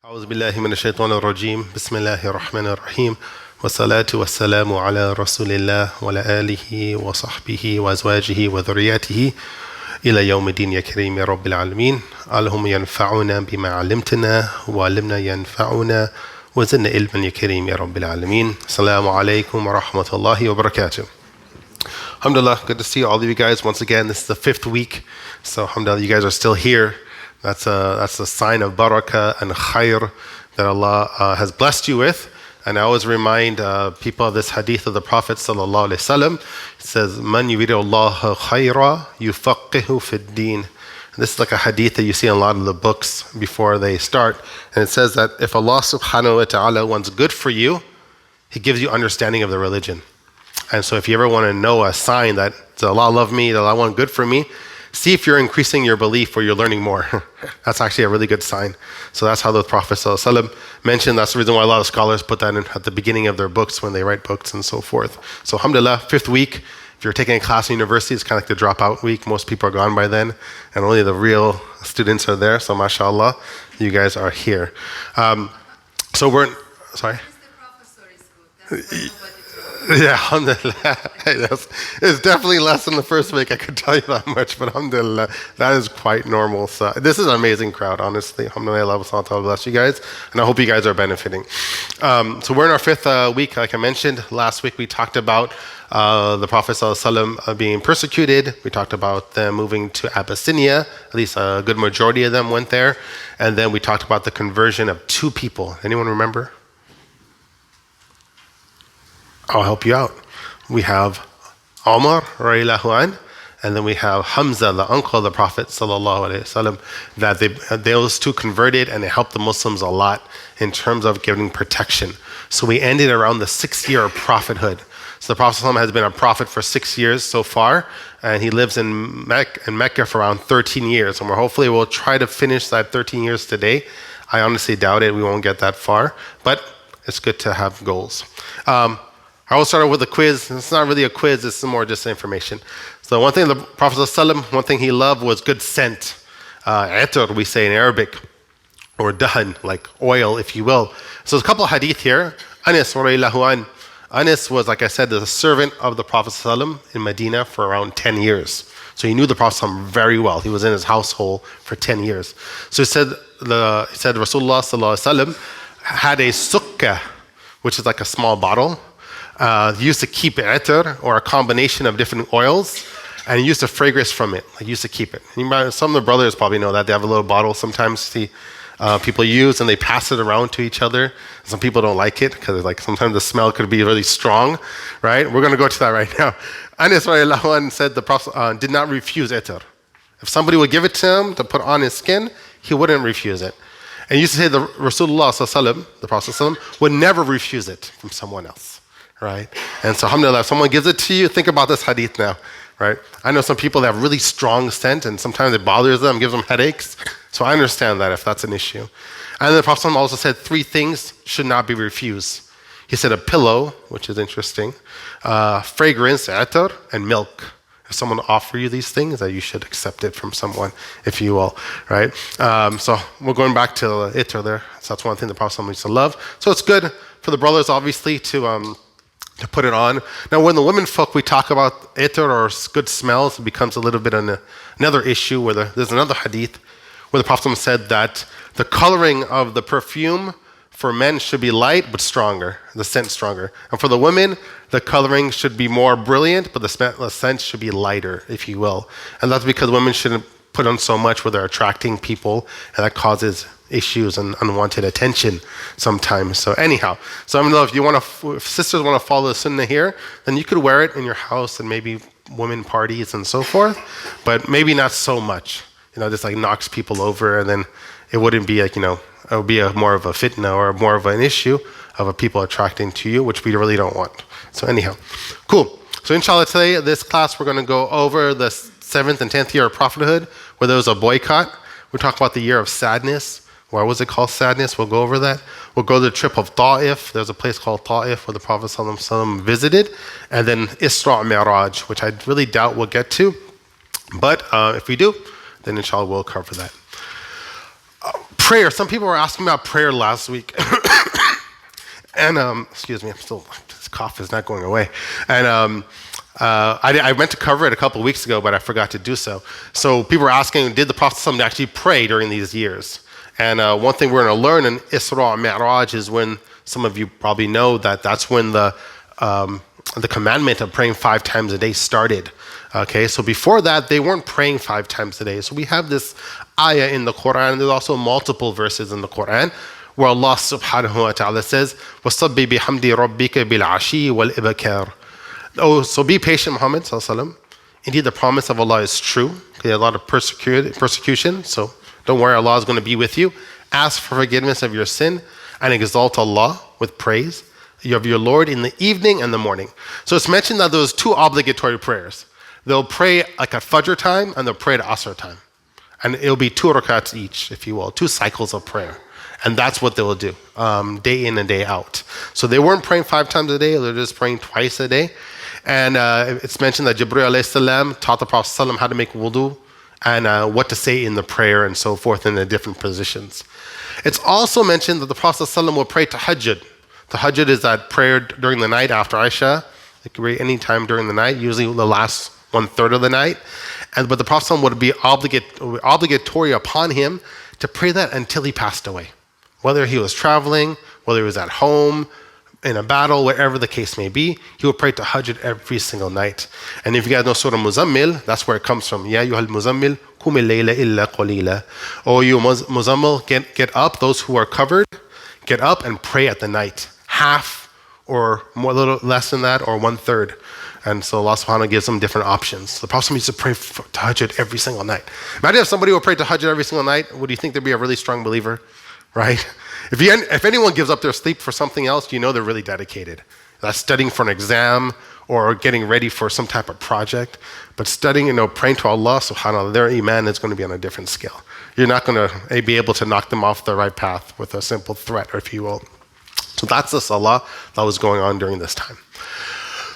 أعوذ بالله من الشيطان الرجيم بسم الله الرحمن الرحيم والصلاة والسلام على رسول الله وعلى آله وصحبه وأزواجه وذرياته إلى يوم الدين يا كريم يا رب العالمين. اللهم ينفعنا بما علمتنا وعلمنا ينفعنا وزدنا علما يا كريم يا رب العالمين. السلام عليكم ورحمة الله وبركاته. Alhamdulillah, good to see all of you guys once again. This is the 5th week, so alhamdulillah, you guys are still here. That's a sign of barakah and khair that Allah has blessed you with. And I always remind people of this hadith of the Prophet sallallahu alaihi wasallam. It says, "Man yuridullahu khayra yufaqihu fid din." This is like a hadith that you see in a lot of the books before they start. And it says that if Allah subhanahu wa ta'ala wants good for you, He gives you understanding of the religion. And so if you ever want to know a sign that Allah love me, that Allah want good for me, see if you're increasing your belief or you're learning more. That's actually a really good sign. So that's how the Prophet ﷺ mentioned. That's the reason why a lot of scholars put that in at the beginning of their books when they write books and so forth. So alhamdulillah, 5th week. If you're taking a class in university, it's kind of like the dropout week. Most people are gone by then, and only the real students are there. So mashallah, you guys are here. So we're, sorry? Yeah, alhamdulillah. It's definitely less than the first week, I could tell you that much, but alhamdulillah, that is quite normal. So this is an amazing crowd, honestly. Alhamdulillah, Allah bless you guys, and I hope you guys are benefiting. So we're in our 5th week, like I mentioned. Last week we talked about the Prophet ﷺ being persecuted. We talked about them moving to Abyssinia. At least a good majority of them went there. And then we talked about the conversion of 2 people. Anyone remember? I'll help you out. We have Omar radiallahu anh, and then we have Hamza, the uncle of the Prophet sallallahu alaihi wasallam. That those 2 converted, and it helped the Muslims a lot in terms of giving protection. So we ended around the 6th year of prophethood. So the Prophet ﷺ has been a prophet for 6 years so far, and he lives in Mecca for around 13 years. And hopefully we'll try to finish that 13 years today. I honestly doubt it. We won't get that far, but it's good to have goals. I will start with a quiz. It's not really a quiz, it's more just information. So one thing the Prophet ﷺ, one thing he loved was good scent. Atr, we say in Arabic, or dahan, like oil, if you will. So there's a couple of hadith here. Anas radiallahu anh. Anas was, like I said, the servant of the Prophet ﷺ in Medina for around 10 years. So he knew the Prophet ﷺ very well. He was in his household for 10 years. So he said Rasulullah ﷺ had a sukkah, which is like a small bottle. Used to keep atr, or a combination of different oils, and he used to fragrance from it. Like, used to keep it. Some of the brothers probably know that. They have a little bottle sometimes people use, and they pass it around to each other. Some people don't like it because like sometimes the smell could be really strong, right? We're going to go to that right now. Anas radiallahu anh said the Prophet did not refuse atr. If somebody would give it to him to put on his skin, he wouldn't refuse it. And he used to say the Rasulullah ﷺ, the Prophet ﷺ, would never refuse it from someone else. Right? And so alhamdulillah, if someone gives it to you, think about this hadith now, right? I know some people that have really strong scent and sometimes it bothers them, gives them headaches. So I understand that if that's an issue. And then the Prophet also said 3 things should not be refused. He said a pillow, which is interesting, fragrance, atr, and milk. If someone offer you these things, that you should accept it from someone, if you will, right? So we're going back to itr there. So that's one thing the Prophet used to love. So it's good for the brothers, obviously, to put it on. Now, when the women folk, we talk about itr or good smells, it becomes a little bit another issue where there's another hadith where the Prophet said that the coloring of the perfume for men should be light but stronger, the scent stronger. And for the women, the coloring should be more brilliant, but the scent should be lighter, if you will. And that's because women shouldn't put on so much where they're attracting people, and that causes issues and unwanted attention sometimes. So anyhow, so I don't know if sisters want to follow the sunnah here, then you could wear it in your house and maybe women parties and so forth, but maybe not so much. Just like knocks people over, and then it wouldn't be like, it would be more of a fitna or more of an issue of a people attracting to you, which we really don't want. So anyhow, cool. So inshallah today, this class, we're going to go over the 7th and 10th year of prophethood, where there was a boycott. We'll talk about the year of sadness. Why was it called sadness? We'll go over that. We'll go to the trip of Ta'if. There's a place called Ta'if where the Prophet ﷺ visited. And then Isra Mi'raj, which I really doubt we'll get to. But if we do, then inshallah we'll cover that. prayer. Some people were asking about prayer last week. And, excuse me, this cough is not going away. And I meant to cover it a couple of weeks ago, but I forgot to do so. So people were asking, did the Prophet ﷺ actually pray during these years? And one thing we're going to learn in Isra and Mi'raj is when, some of you probably know that that's when the commandment of praying 5 times a day started. Okay, so before that, they weren't praying 5 times a day. So we have this ayah in the Quran, and there's also multiple verses in the Quran, where Allah subhanahu wa ta'ala says, وَصَبِّ بِحَمْدِ رَبِّكَ بِالْعَشِيِّ وَالْإِبْكَارِ. Oh, so be patient, Muhammad sallallahu alaihi wasallam. Indeed, the promise of Allah is true. Okay, a lot of persecution, so don't worry, Allah is going to be with you. Ask for forgiveness of your sin and exalt Allah with praise of your Lord in the evening and the morning. So it's mentioned that there's 2 obligatory prayers. They'll pray like at Fajr time and they'll pray at Asr time. And it'll be 2 rakats each, if you will, 2 cycles of prayer. And that's what they will do, day in and day out. So they weren't praying 5 times a day, they're just praying twice a day. And it's mentioned that Jibreel alayhi salam taught the Prophet ﷺ how to make wudu and what to say in the prayer and so forth in the different positions. It's also mentioned that the Prophet ﷺ will pray tahajjud. Tahajjud is that prayer during the night after Isha. It can be any time during the night, usually the last 1/3 of the night. But the Prophet ﷺ would be obligatory upon him to pray that until he passed away. Whether he was traveling, whether he was at home, in a battle, wherever the case may be, he would pray tahajjud every single night. And if you guys know Surah Muzammil, that's where it comes from. Ya ayyuhal muzammil, qum al-layla illa qalila. Oh, you Muzammil, get up, those who are covered, get up and pray at the night. Half or more, a little less than that, or 1/3. And so Allah subhanahu wa ta'ala gives them different options. The Prophet used to pray for tahajjud every single night. Imagine if somebody would pray tahajjud every single night, would you think they'd be a really strong believer? Right? If anyone gives up their sleep for something else, you know they're really dedicated. That's studying for an exam or getting ready for some type of project. But studying, praying to Allah subhanahu wa ta'ala, their iman is going to be on a different scale. You're not going to be able to knock them off the right path with a simple threat, or if you will. So that's the salah that was going on during this time.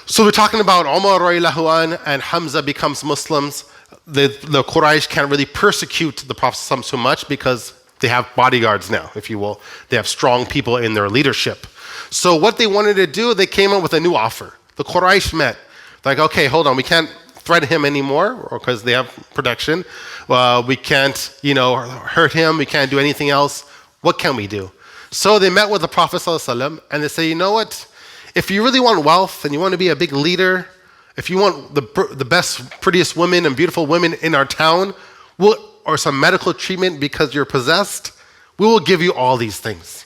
So we're talking about Umar radiallahu anh and Hamza becomes Muslims. The Quraysh can't really persecute the Prophet so much because they have bodyguards now, if you will. They have strong people in their leadership. So what they wanted to do, they came up with a new offer. The Quraysh met. Like, okay, hold on, we can't threaten him anymore because they have protection. We can't, hurt him. We can't do anything else. What can we do? So they met with the Prophet ﷺ and they say, you know what? If you really want wealth and you want to be a big leader, if you want the best, prettiest women and beautiful women in our town, or some medical treatment because you're possessed, we will give you all these things.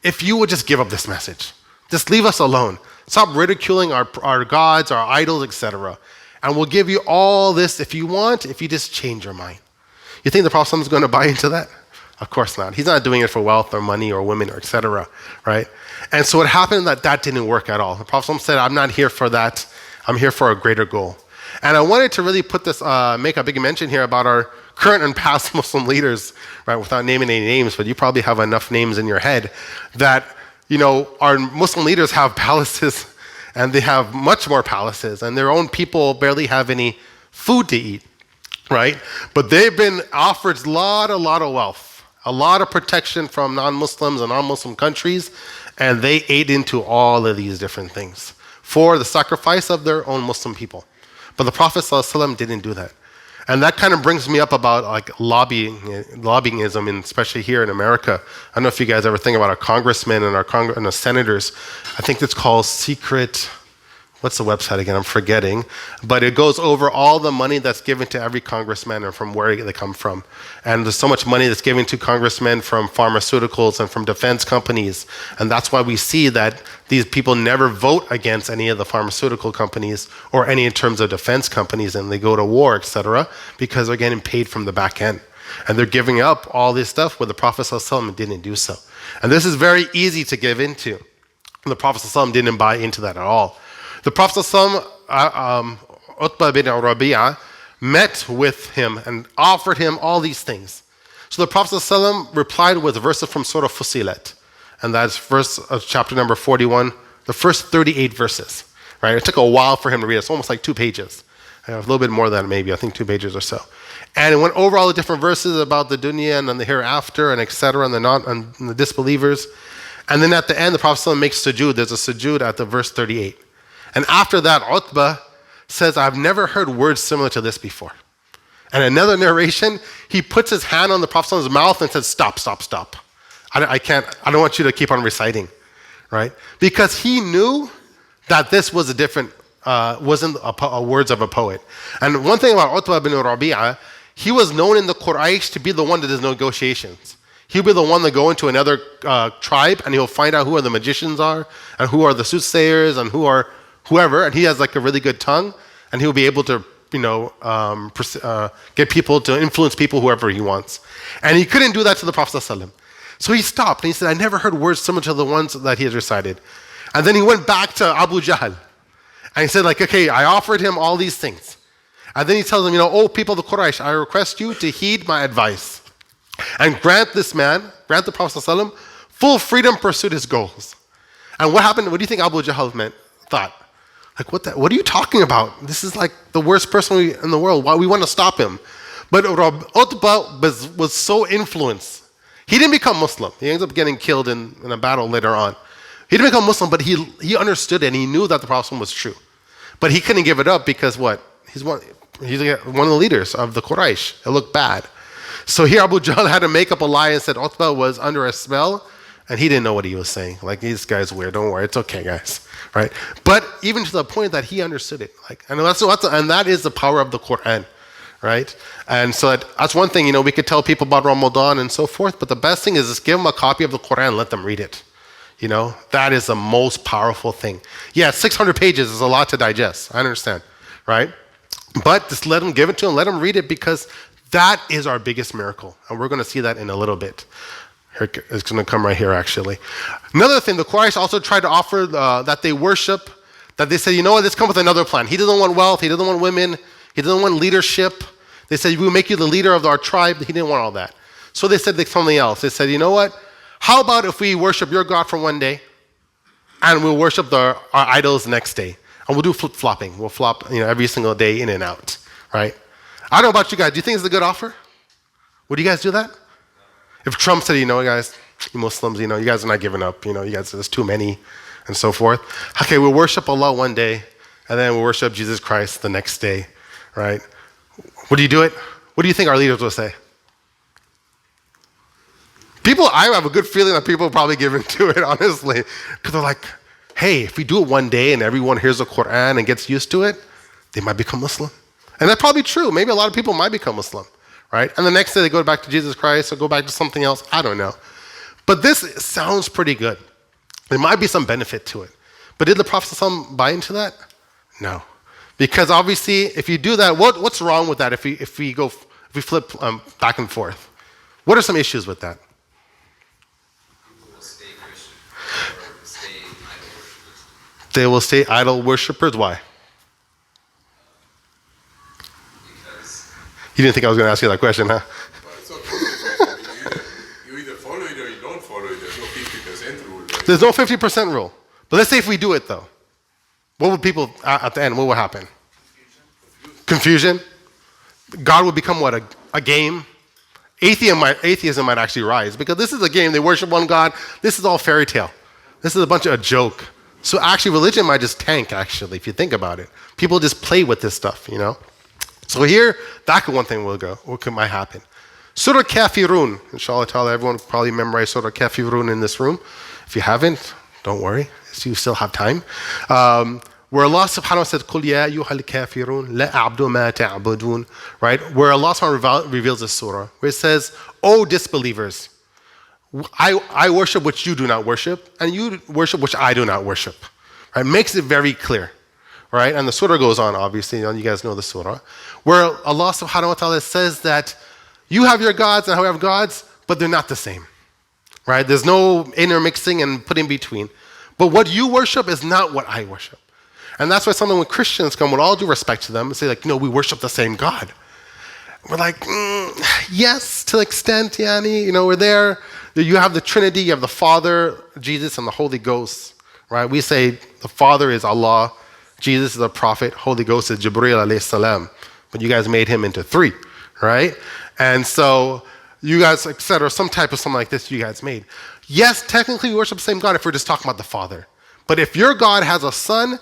If you would just give up this message. Just leave us alone. Stop ridiculing our gods, our idols, etc. And we'll give you all this if you just change your mind. You think the Prophet is going to buy into that? Of course not. He's not doing it for wealth or money or women or etc. Right? And so it happened that didn't work at all. The Prophet said, I'm not here for that. I'm here for a greater goal. And I wanted to really make a big mention here about our current and past Muslim leaders, right, without naming any names, but you probably have enough names in your head that, our Muslim leaders have palaces and they have much more palaces and their own people barely have any food to eat, right? But they've been offered a lot of wealth, a lot of protection from non-Muslims and non-Muslim countries, and they ate into all of these different things for the sacrifice of their own Muslim people. But the Prophet ﷺ didn't do that. And that kind of brings me up about lobbyingism, and especially here in America. I don't know if you guys ever think about our congressmen and our senators. I think it's called secret. What's the website again? I'm forgetting. But it goes over all the money that's given to every congressman and from where they come from. And there's so much money that's given to congressmen from pharmaceuticals and from defense companies. And that's why we see that these people never vote against any of the pharmaceutical companies or any in terms of defense companies, and they go to war, etc., because they're getting paid from the back end. And they're giving up all this stuff where the Prophet ﷺ didn't do so. And this is very easy to give into. And the Prophet ﷺ didn't buy into that at all. The Prophet ﷺ, Utbah bin Rabi'ah, met with him and offered him all these things. So the Prophet ﷺ replied with verses from Surah Fussilat. And that's chapter number 41, the first 38 verses. Right? It took a while for him to read it. It's almost like 2 pages. A little bit more than that maybe, I think 2 pages or so. And it went over all the different verses about the dunya and then the hereafter and etc. and the disbelievers. And then at the end, the Prophet ﷺ makes sujood. There's a sujood at the verse 38. And after that, Utbah says, I've never heard words similar to this before. And another narration, he puts his hand on the Prophet ﷺ's mouth and says, stop, stop, stop. I don't want you to keep on reciting, right? Because he knew that this was a different, wasn't words of a poet. And one thing about Utbah bin Rabi'ah, he was known in the Quraysh to be the one that does negotiations. He'll be the one that go into another tribe and he'll find out who are the magicians are and who are the soothsayers and who are whoever. And he has like a really good tongue and he'll be able to, get people to influence people whoever he wants. And he couldn't do that to the Prophet ﷺ. So he stopped and he said, I never heard words similar to the ones that he has recited. And then he went back to Abu Jahl and he said like, okay, I offered him all these things. And then he tells them, oh people of the Quraysh, I request you to heed my advice and grant this man, grant the Prophet ﷺ, full freedom to pursue his goals. And what happened? What do you think Abu Jahl thought? Like, what are you talking about? This is like the worst person in the world. Why we want to stop him? But Utbah was so influenced. He didn't become Muslim. He ends up getting killed in a battle later on. He didn't become Muslim, but he understood it and he knew that the Prophet was true. But he couldn't give it up because what? He's one of the leaders of the Quraysh. It looked bad. So here Abu Jahl had to make up a lie and said Utbah was under a spell and he didn't know what he was saying. Like, this guy's weird. Don't worry. It's okay, guys. Right? But even to the point that he understood it. And that is the power of the Quran. Right? And so that's one thing, we could tell people about Ramadan and so forth, but the best thing is just give them a copy of the Quran and let them read it. That is the most powerful thing. Yeah, 600 pages is a lot to digest. I understand. Right? But just give it to them, let them read it because that is our biggest miracle. And we're going to see that in a little bit. It's going to come right here, actually. Another thing, the Quraysh also tried to offer that they worship, that they said, let's come with another plan. He doesn't want wealth. He doesn't want women. He doesn't want leadership. They said, we'll make you the leader of our tribe. He didn't want all that. So they said something else. They said, what? How about if we worship your God for one day and we'll worship our idols the next day? And we'll do flip-flopping. We'll flop every single day in and out, right? I don't know about you guys. Do you think it's a good offer? Would you guys do that? If Trump said, guys, you Muslims, you guys are not giving up. You guys, there's too many and so forth. Okay, we'll worship Allah one day and then we'll worship Jesus Christ the next day, right? Would you do it? What do you think our leaders will say? I have a good feeling that people will probably give into it, honestly. Because they're like, hey, if we do it one day and everyone hears the Quran and gets used to it, they might become Muslim. And that's probably true. Maybe a lot of people might become Muslim, right? And the next day they go back to Jesus Christ or go back to something else. I don't know. But this sounds pretty good. There might be some benefit to it. But did the Prophet ﷺ buy into that? No. Because obviously, if you do that, what's wrong with that if we flip back and forth? What are some issues with that? They will stay idol worshippers. Why? You didn't think I was going to ask you that question, huh? Well, it's okay. You either follow it or you don't follow it. There's no 50% rule. Right? There's no 50% rule. But let's say if we do it, though. What would people, at the end, what would happen? Confusion. God would become what? A game? Atheism might actually rise. Because this is a game. They worship one God. This is all fairy tale. This is a bunch of a joke. So actually, religion might just tank, actually, if you think about it. People just play with this stuff, So here, that's one thing might happen. Surah Kafirun. Inshallah ta'ala, everyone probably memorized Surah Kafirun in this room. If you haven't, don't worry. You still have time. Where Allah subhanahu wa ta'ala says, Qul ya ayyuhal kafirun, la a'budu ma ta'budun. Right? Where Allah subhanahu wa ta'ala reveals this surah. Where it says, O disbelievers, I worship which you do not worship, and you worship which I do not worship. Right? Makes it very clear. Right? And the surah goes on, obviously, you guys know the surah, where Allah subhanahu wa ta'ala says that you have your gods and I have gods, but they're not the same. Right? There's no intermixing and put in between. But what you worship is not what I worship. And that's why sometimes when Christians come, with all due respect to them, and say like, we worship the same God. We're like, yes, to an extent, Yani, we're there. You have the Trinity, you have the Father, Jesus, and the Holy Ghost. Right? We say the Father is Allah, Jesus is a prophet. Holy Ghost is Jibreel alayhi salam. But you guys made him into 3, right? And so you guys, etc., some type of something like this you guys made. Yes, technically we worship the same God if we're just talking about the Father. But if your God has a son,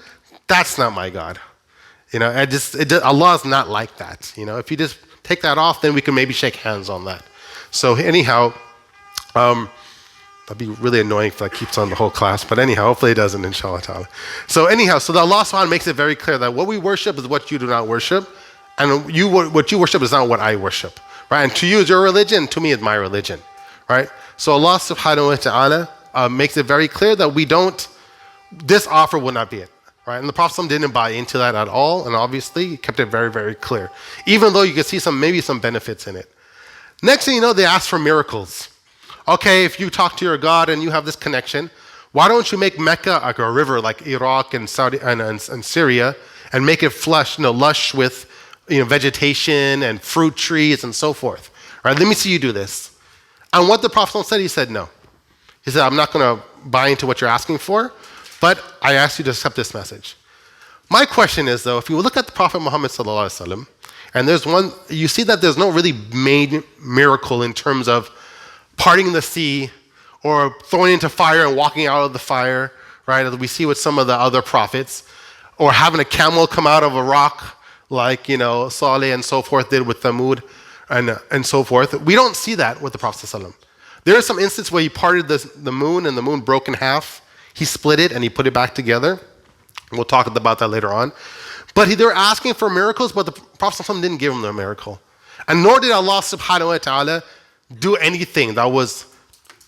that's not my God. Allah is not like that. If you just take that off, then we can maybe shake hands on that. So anyhow, that'd be really annoying if that keeps on the whole class. But anyhow, hopefully it doesn't, inshallah ta'ala. So anyhow, so the Allah subhanahu wa ta'ala makes it very clear that what we worship is what you do not worship. And what you worship is not what I worship. Right? And to you is your religion, to me is my religion. Right? So Allah subhanahu wa ta'ala makes it very clear that this offer will not be it. Right? And the Prophet didn't buy into that at all. And obviously he kept it very, very clear. Even though you could see maybe some benefits in it. Next thing you know, they ask for miracles. Okay, if you talk to your God and you have this connection, why don't you make Mecca like a river like Iraq and Saudi and Syria and make it lush with vegetation and fruit trees and so forth. Right? Let me see you do this. And what the Prophet said, he said no. He said, I'm not going to buy into what you're asking for, but I ask you to accept this message. My question is, though, if you look at the Prophet Muhammad sallallahu alaihi wasallam, and you see that there's no really made miracle in terms of parting the sea or throwing into fire and walking out of the fire, right? As we see with some of the other prophets, or having a camel come out of a rock, like, Saleh and so forth did with Thamud and so forth. We don't see that with the Prophet ﷺ. There is some instance where he parted the moon and the moon broke in half. He split it and he put it back together. We'll talk about that later on. But they were asking for miracles, but the Prophet ﷺ didn't give them the miracle. And nor did Allah subhanahu wa ta'ala do anything that was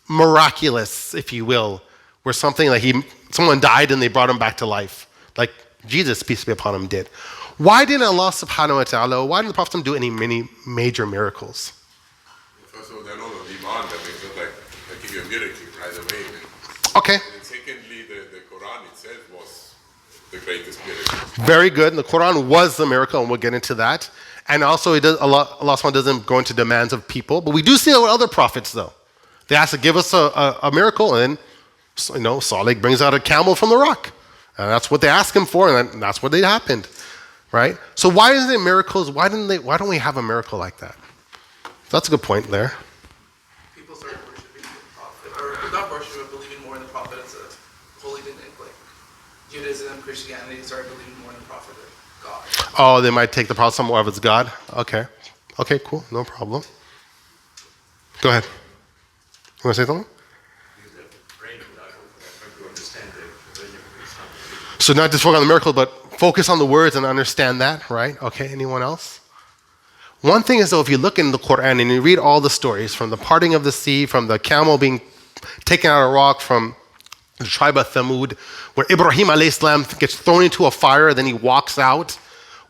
miraculous, if you will, where someone died and they brought him back to life, like Jesus, peace be upon him, did. Why didn't Allah subhanahu wa ta'ala, why didn't the Prophet do any major miracles? First of all, they're not on demand. That means not like I give you a miracle right away. Okay. And secondly, the Quran itself was the greatest miracle. Very good. The Quran was the miracle, and we'll get into that. And also, Allah subhanahu doesn't go into demands of people. But we do see it with other prophets, though. They ask to give us a miracle, and then, Saleh brings out a camel from the rock. And that's what they ask him for, and that's what happened. Right? So why isn't it miracles? Why don't we have a miracle like that? That's a good point there. People started worshiping the prophet, or not worshiping, but believing more in the prophet as a holy being. Like Judaism, Christianity started believing more in the prophet than God. Oh, they might take the prophet more of as God? Okay, cool. No problem. Go ahead. You want to say something? So not just focus on the miracle, but focus on the words and understand that, right? Okay, anyone else? One thing is, though, if you look in the Quran and you read all the stories, from the parting of the sea, from the camel being taken out of a rock, from the tribe of Thamud, where Ibrahim alayhi salam gets thrown into a fire, then he walks out.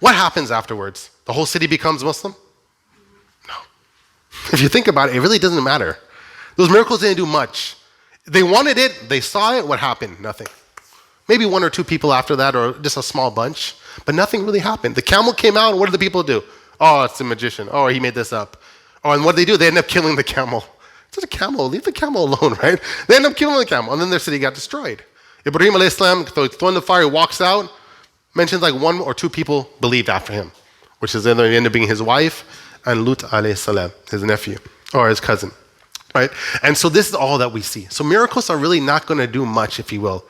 What happens afterwards? The whole city becomes Muslim? No. If you think about it, it really doesn't matter. Those miracles didn't do much. They wanted it, they saw it, what happened? Nothing. Maybe 1 or 2 people after that, or just a small bunch, but nothing really happened. The camel came out, and what did the people do? Oh, it's a magician. Oh, he made this up. Oh, and what did they do? They ended up killing the camel. It's a camel. Leave the camel alone, right? They ended up killing the camel, and then their city got destroyed. Ibrahim alayhi salam, thrown in the fire, walks out, mentions like 1 or 2 people believed after him, which is then ended up being his wife and Lut alayhi salam, his nephew, or his cousin, right? And so this is all that we see. So miracles are really not going to do much, if you will.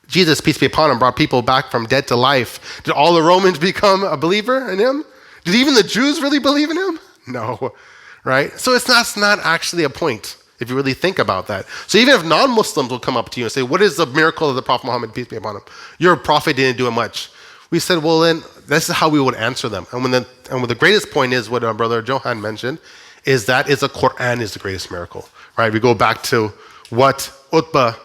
Jesus, peace be upon him, brought people back from dead to life. Did all the Romans become a believer in him? Did even the Jews really believe in him? No, right? So it's not actually a point, if you really think about that. So even if non-Muslims will come up to you and say, what is the miracle of the Prophet Muhammad, peace be upon him? Your prophet didn't do much. We said, well, then this is how we would answer them. And what the greatest point is, what our brother Johan mentioned, is that the Quran is the greatest miracle, right? We go back to what Utbah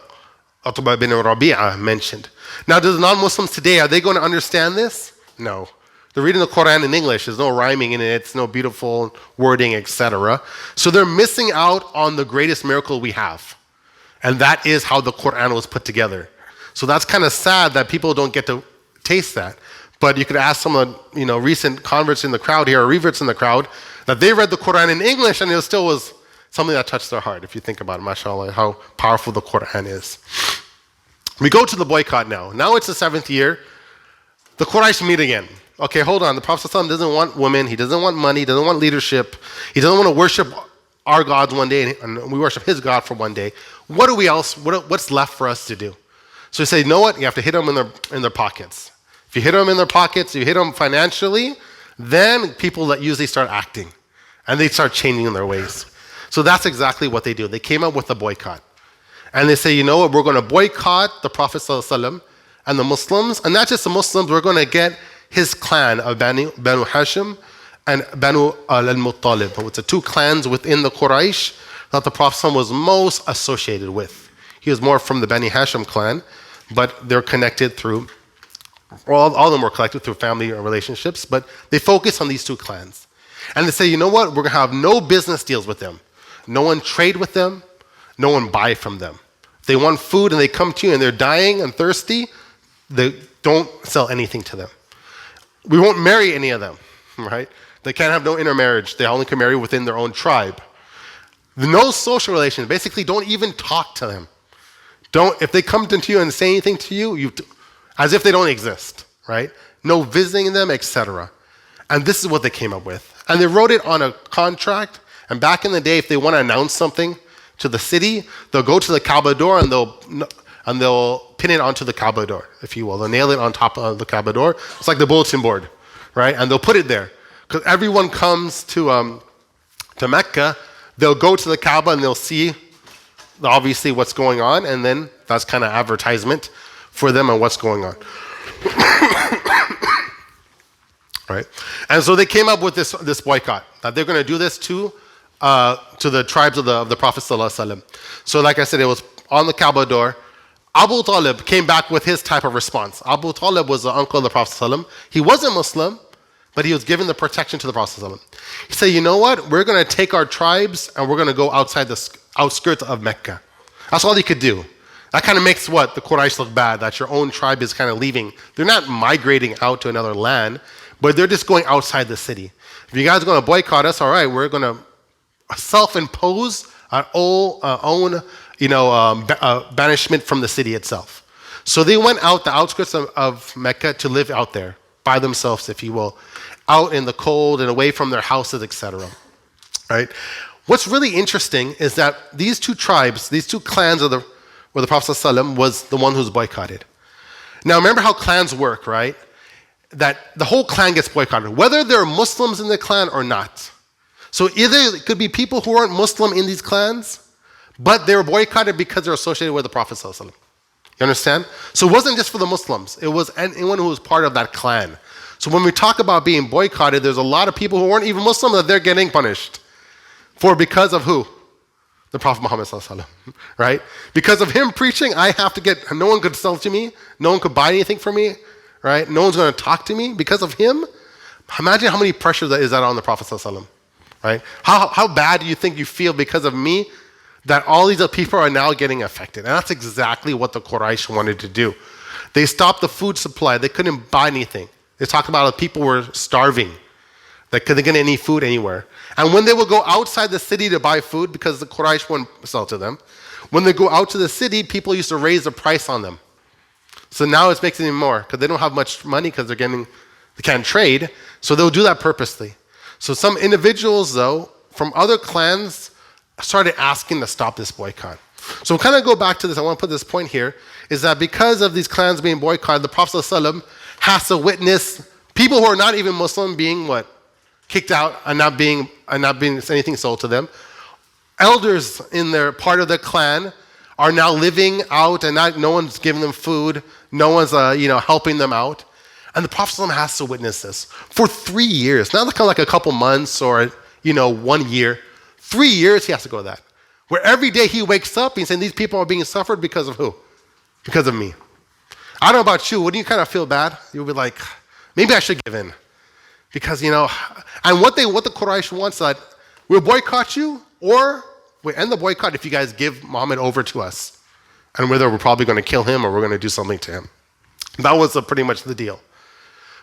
bin Rabi'ah mentioned. Now, do the non-Muslims today, are they going to understand this? No. They're reading the Quran in English. There's no rhyming in it. It's no beautiful wording, etc. So they're missing out on the greatest miracle we have. And that is how the Quran was put together. So that's kind of sad that people don't get to taste that. But you could ask some of the recent converts in the crowd here, or reverts in the crowd, that they read the Quran in English and it still was something that touched their heart, if you think about it, mashallah, how powerful the Quran is. We go to the boycott now. Now it's the 7th year. The Quraysh meet again. Okay, hold on. The Prophet ﷺ doesn't want women. He doesn't want money. He doesn't want leadership. He doesn't want to worship our gods one day, and we worship his God for one day. What's left for us to do? So he said, you know what? You have to hit them in their pockets. If you hit them in their pockets, you hit them financially, then people that usually start acting, and they start changing their ways. So that's exactly what they do. They came up with a boycott. And they say, you know what? We're going to boycott the Prophet ﷺ and the Muslims, and not just the Muslims, we're going to get his clan of Banu Hashim and Banu al-Muttalib. It's the two clans within the Quraysh that the Prophet ﷺ was most associated with. He was more from the Bani Hashim clan, but they're connected through, all of them were connected through family relationships, but they focus on these two clans. And they say, you know what? We're going to have no business deals with them. No one trade with them. No one buy from them. If they want food and they come to you and they're dying and thirsty, they don't sell anything to them. We won't marry any of them, right? They can't have no intermarriage. They only can marry within their own tribe. No social relations. Basically, don't even talk to them. If they come to you and say anything to you, as if they don't exist, right? No visiting them, etc. And this is what they came up with. And they wrote it on a contract. And back in the day, if they want to announce something to the city, they'll go to the Kaaba door and they'll pin it onto the Kaaba door, if you will. They'll nail it on top of the Kaaba door. It's like the bulletin board, right? And they'll put it there. Because everyone comes to Mecca, they'll go to the Kaaba and they'll see obviously what's going on, and then that's kind of advertisement for them and what's going on. Right? And so they came up with this boycott, that they're going to do this to the tribes of the Prophet ﷺ. So like I said, it was on the Kaaba door. Abu Talib came back with his type of response. Abu Talib was the uncle of the Prophet ﷺ. He wasn't Muslim, but he was giving the protection to the Prophet ﷺ. He said, you know what? We're going to take our tribes and we're going to go outside the outskirts of Mecca. That's all he could do. That kind of makes the Quraysh look bad, that your own tribe is kind of leaving. They're not migrating out to another land, but they're just going outside the city. If you guys are going to boycott us, all right, we're going to self-impose our own banishment from the city itself. So they went out the outskirts of Mecca to live out there by themselves, if you will, out in the cold and away from their houses, etc. Right? What's really interesting is that these two tribes, these two clans where the Prophet ﷺ was the one who's boycotted. Now remember how clans work, right? That the whole clan gets boycotted, whether there are Muslims in the clan or not. So either it could be people who aren't Muslim in these clans, but they were boycotted because they're associated with the Prophet ﷺ. You understand? So it wasn't just for the Muslims. It was anyone who was part of that clan. So when we talk about being boycotted, there's a lot of people who weren't even Muslim that they're getting punished. Because of who? The Prophet Muhammad ﷺ, right? Because of him preaching, I have to no one could sell to me, no one could buy anything from me, right? No one's going to talk to me because of him. Imagine how many pressure that is on the Prophet ﷺ, right? How bad do you think you feel because of me that all these other people are now getting affected? And that's exactly what the Quraysh wanted to do. They stopped the food supply. They couldn't buy anything. They talked about people were starving. They couldn't get any food anywhere. And when they would go outside the city to buy food, because the Quraysh wouldn't sell to them, when they go out to the city, people used to raise the price on them. So now it's making them more, because they don't have much money because they can't trade, so they'll do that purposely. So some individuals, though, from other clans started asking to stop this boycott. So we'll kind of go back to this. I want to put this point here, is that because of these clans being boycotted, the Prophet ﷺ has to witness people who are not even Muslim being what? Kicked out and not being anything sold to them. Elders in their part of the clan are now living out and no one's giving them food, no one's helping them out. And the Prophet ﷺ has to witness this for 3 years. Not like a couple months or 1 year. 3 years he has to go to that. Where every day he wakes up, he's saying these people are being suffered because of who? Because of me. I don't know about you, wouldn't you kind of feel bad? You'll be like, maybe I should give in. Because, and what the Quraysh wants that we'll boycott you, or we end the boycott if you guys give Muhammad over to us. And whether we're probably going to kill him or we're going to do something to him. That was pretty much the deal.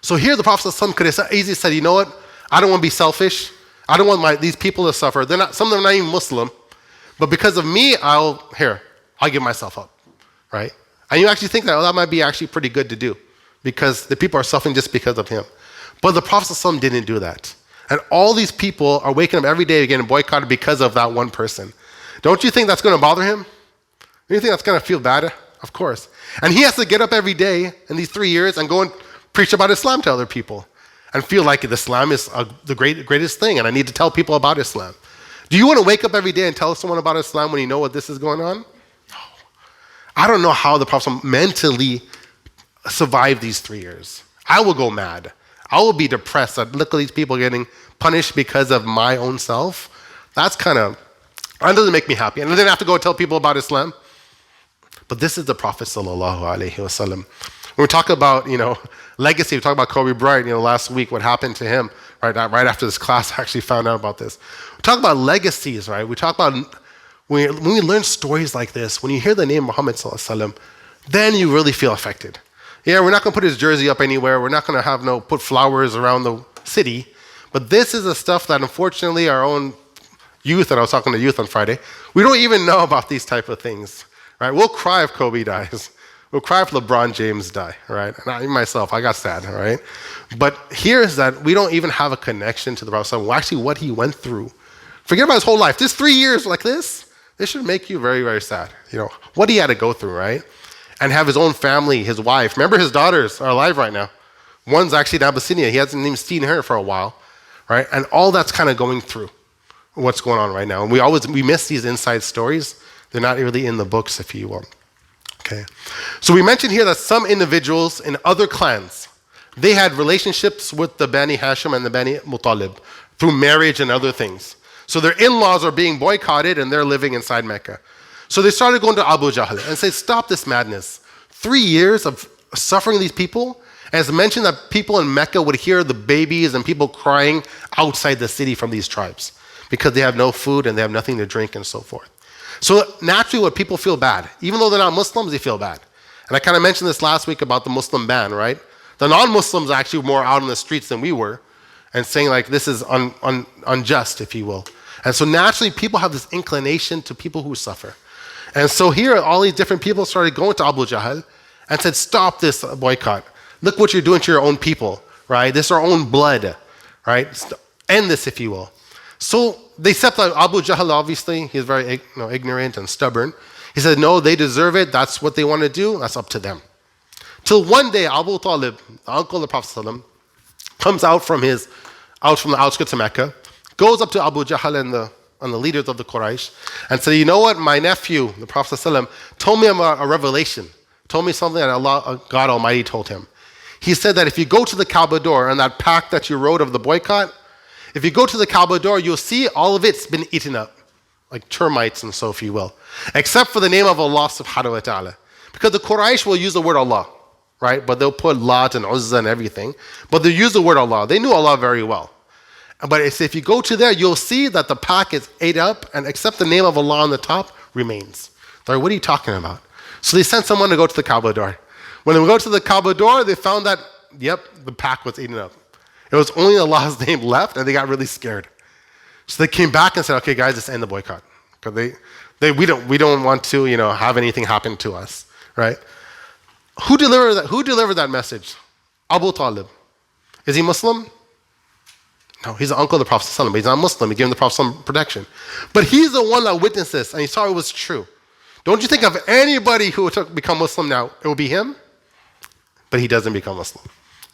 So here the Prophet ﷺ could have easily said, you know what? I don't want to be selfish. I don't want these people to suffer. Some of them are not even Muslim. But because of me, I'll give myself up. Right? And you actually think that might be actually pretty good to do. because the people are suffering just because of him. But the Prophet ﷺ didn't do that. And all these people are waking up every day getting boycotted because of that one person. Don't you think that's going to bother him? Do you think that's going to feel bad? Of course. And he has to get up every day in these 3 years and go and preach about Islam to other people and feel like Islam is the greatest thing and I need to tell people about Islam. Do you want to wake up every day and tell someone about Islam when you know what this is going on? No. I don't know how the Prophet mentally survived these 3 years. I will go mad. I will be depressed that look at these people getting punished because of my own self. That doesn't make me happy. And then I have to go tell people about Islam. But this is the Prophet sallallahu alaihi wasallam. When we talk about, legacy, we talk about Kobe Bryant, last week, what happened to him, right after this class, I actually found out about this. We talk about legacies, right? We talk about, when we learn stories like this, when you hear the name Muhammad sallallahu alaihi wasallam, then you really feel affected. Yeah, we're not going to put his jersey up anywhere. We're not going to put flowers around the city. But this is the stuff that, unfortunately, our own youth, and I was talking to youth on Friday, we don't even know about these type of things, right? We'll cry if Kobe dies. We'll cry if LeBron James die, right? Not even myself, I got sad, right? But here's that we don't even have a connection to the Prophet, actually what he went through. Forget about his whole life. Just 3 years like this should make you very, very sad. What he had to go through, right? And have his own family, his wife. Remember, his daughters are alive right now. One's actually in Abyssinia. He hasn't even seen her for a while, right? And all that's kind of going through what's going on right now. And we miss these inside stories. They're not really in the books, if you will. Okay. So we mentioned here that some individuals in other clans, they had relationships with the Bani Hashim and the Bani Muttalib through marriage and other things. So their in-laws are being boycotted and they're living inside Mecca. So they started going to Abu Jahl and said, stop this madness. 3 years of suffering these people. And it's mentioned that people in Mecca would hear the babies and people crying outside the city from these tribes because they have no food and they have nothing to drink and so forth. So naturally what people feel bad, even though they're not Muslims, they feel bad. And I kind of mentioned this last week about the Muslim ban, right? The non-Muslims are actually more out on the streets than we were and saying like this is unjust, if you will. And so naturally people have this inclination to people who suffer. And so here, all these different people started going to Abu Jahl and said, stop this boycott. Look what you're doing to your own people, right? This is our own blood, right? End this, if you will. So they stepped on Abu Jahl, obviously. He's very ignorant and stubborn. He said, no, they deserve it. That's what they want to do. That's up to them. Till one day, Abu Talib, the uncle of the Prophet ﷺ, comes out from the outskirts of Mecca, goes up to Abu Jahl and the leaders of the Quraysh and said, you know what, my nephew, the Prophet ﷺ, told me a revelation, told me something that God Almighty told him. He said that if you go to the Kaaba door and that pact that you wrote of the boycott, if you go to the Kaaba door, you'll see all of it's been eaten up, like termites and so, if you will, except for the name of Allah subhanahu wa ta'ala. Because the Quraysh will use the word Allah, right? But they'll put Lat and Uzza and everything, but they use the word Allah. They knew Allah very well. But if you go to there, you'll see that the pack is ate up, and except the name of Allah on the top remains. They're like, what are you talking about? So they sent someone to go to the Kaaba door. When they go to the Kaaba door, they found that, the pack was eaten up. It was only Allah's name left, and they got really scared. So they came back and said, okay, guys, let's end the boycott. Because we don't want to, have anything happen to us, right? Who delivered that message? Abu Talib. Is he Muslim? No, he's the uncle of the Prophet ﷺ, but he's not Muslim. He gave him the Prophet ﷺ protection. But he's the one that witnessed this, and he saw it was true. Don't you think of anybody who would become Muslim now, it will be him? But he doesn't become Muslim,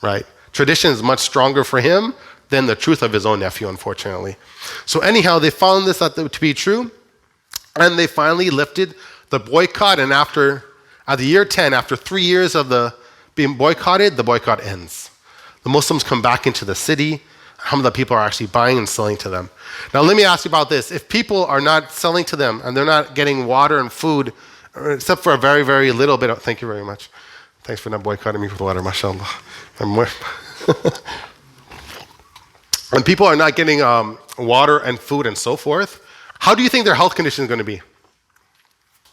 right? Tradition is much stronger for him than the truth of his own nephew, unfortunately. So anyhow, they found this to be true, and they finally lifted the boycott, and at the year 10, after 3 years of being boycotted, the boycott ends. The Muslims come back into the city. How many people are actually buying and selling to them? Now, let me ask you about this. If people are not selling to them and they're not getting water and food, except for a very, very little bit, thank you very much. Thanks for not boycotting me for the water, mashallah. When people are not getting water and food and so forth, how do you think their health condition is going to be?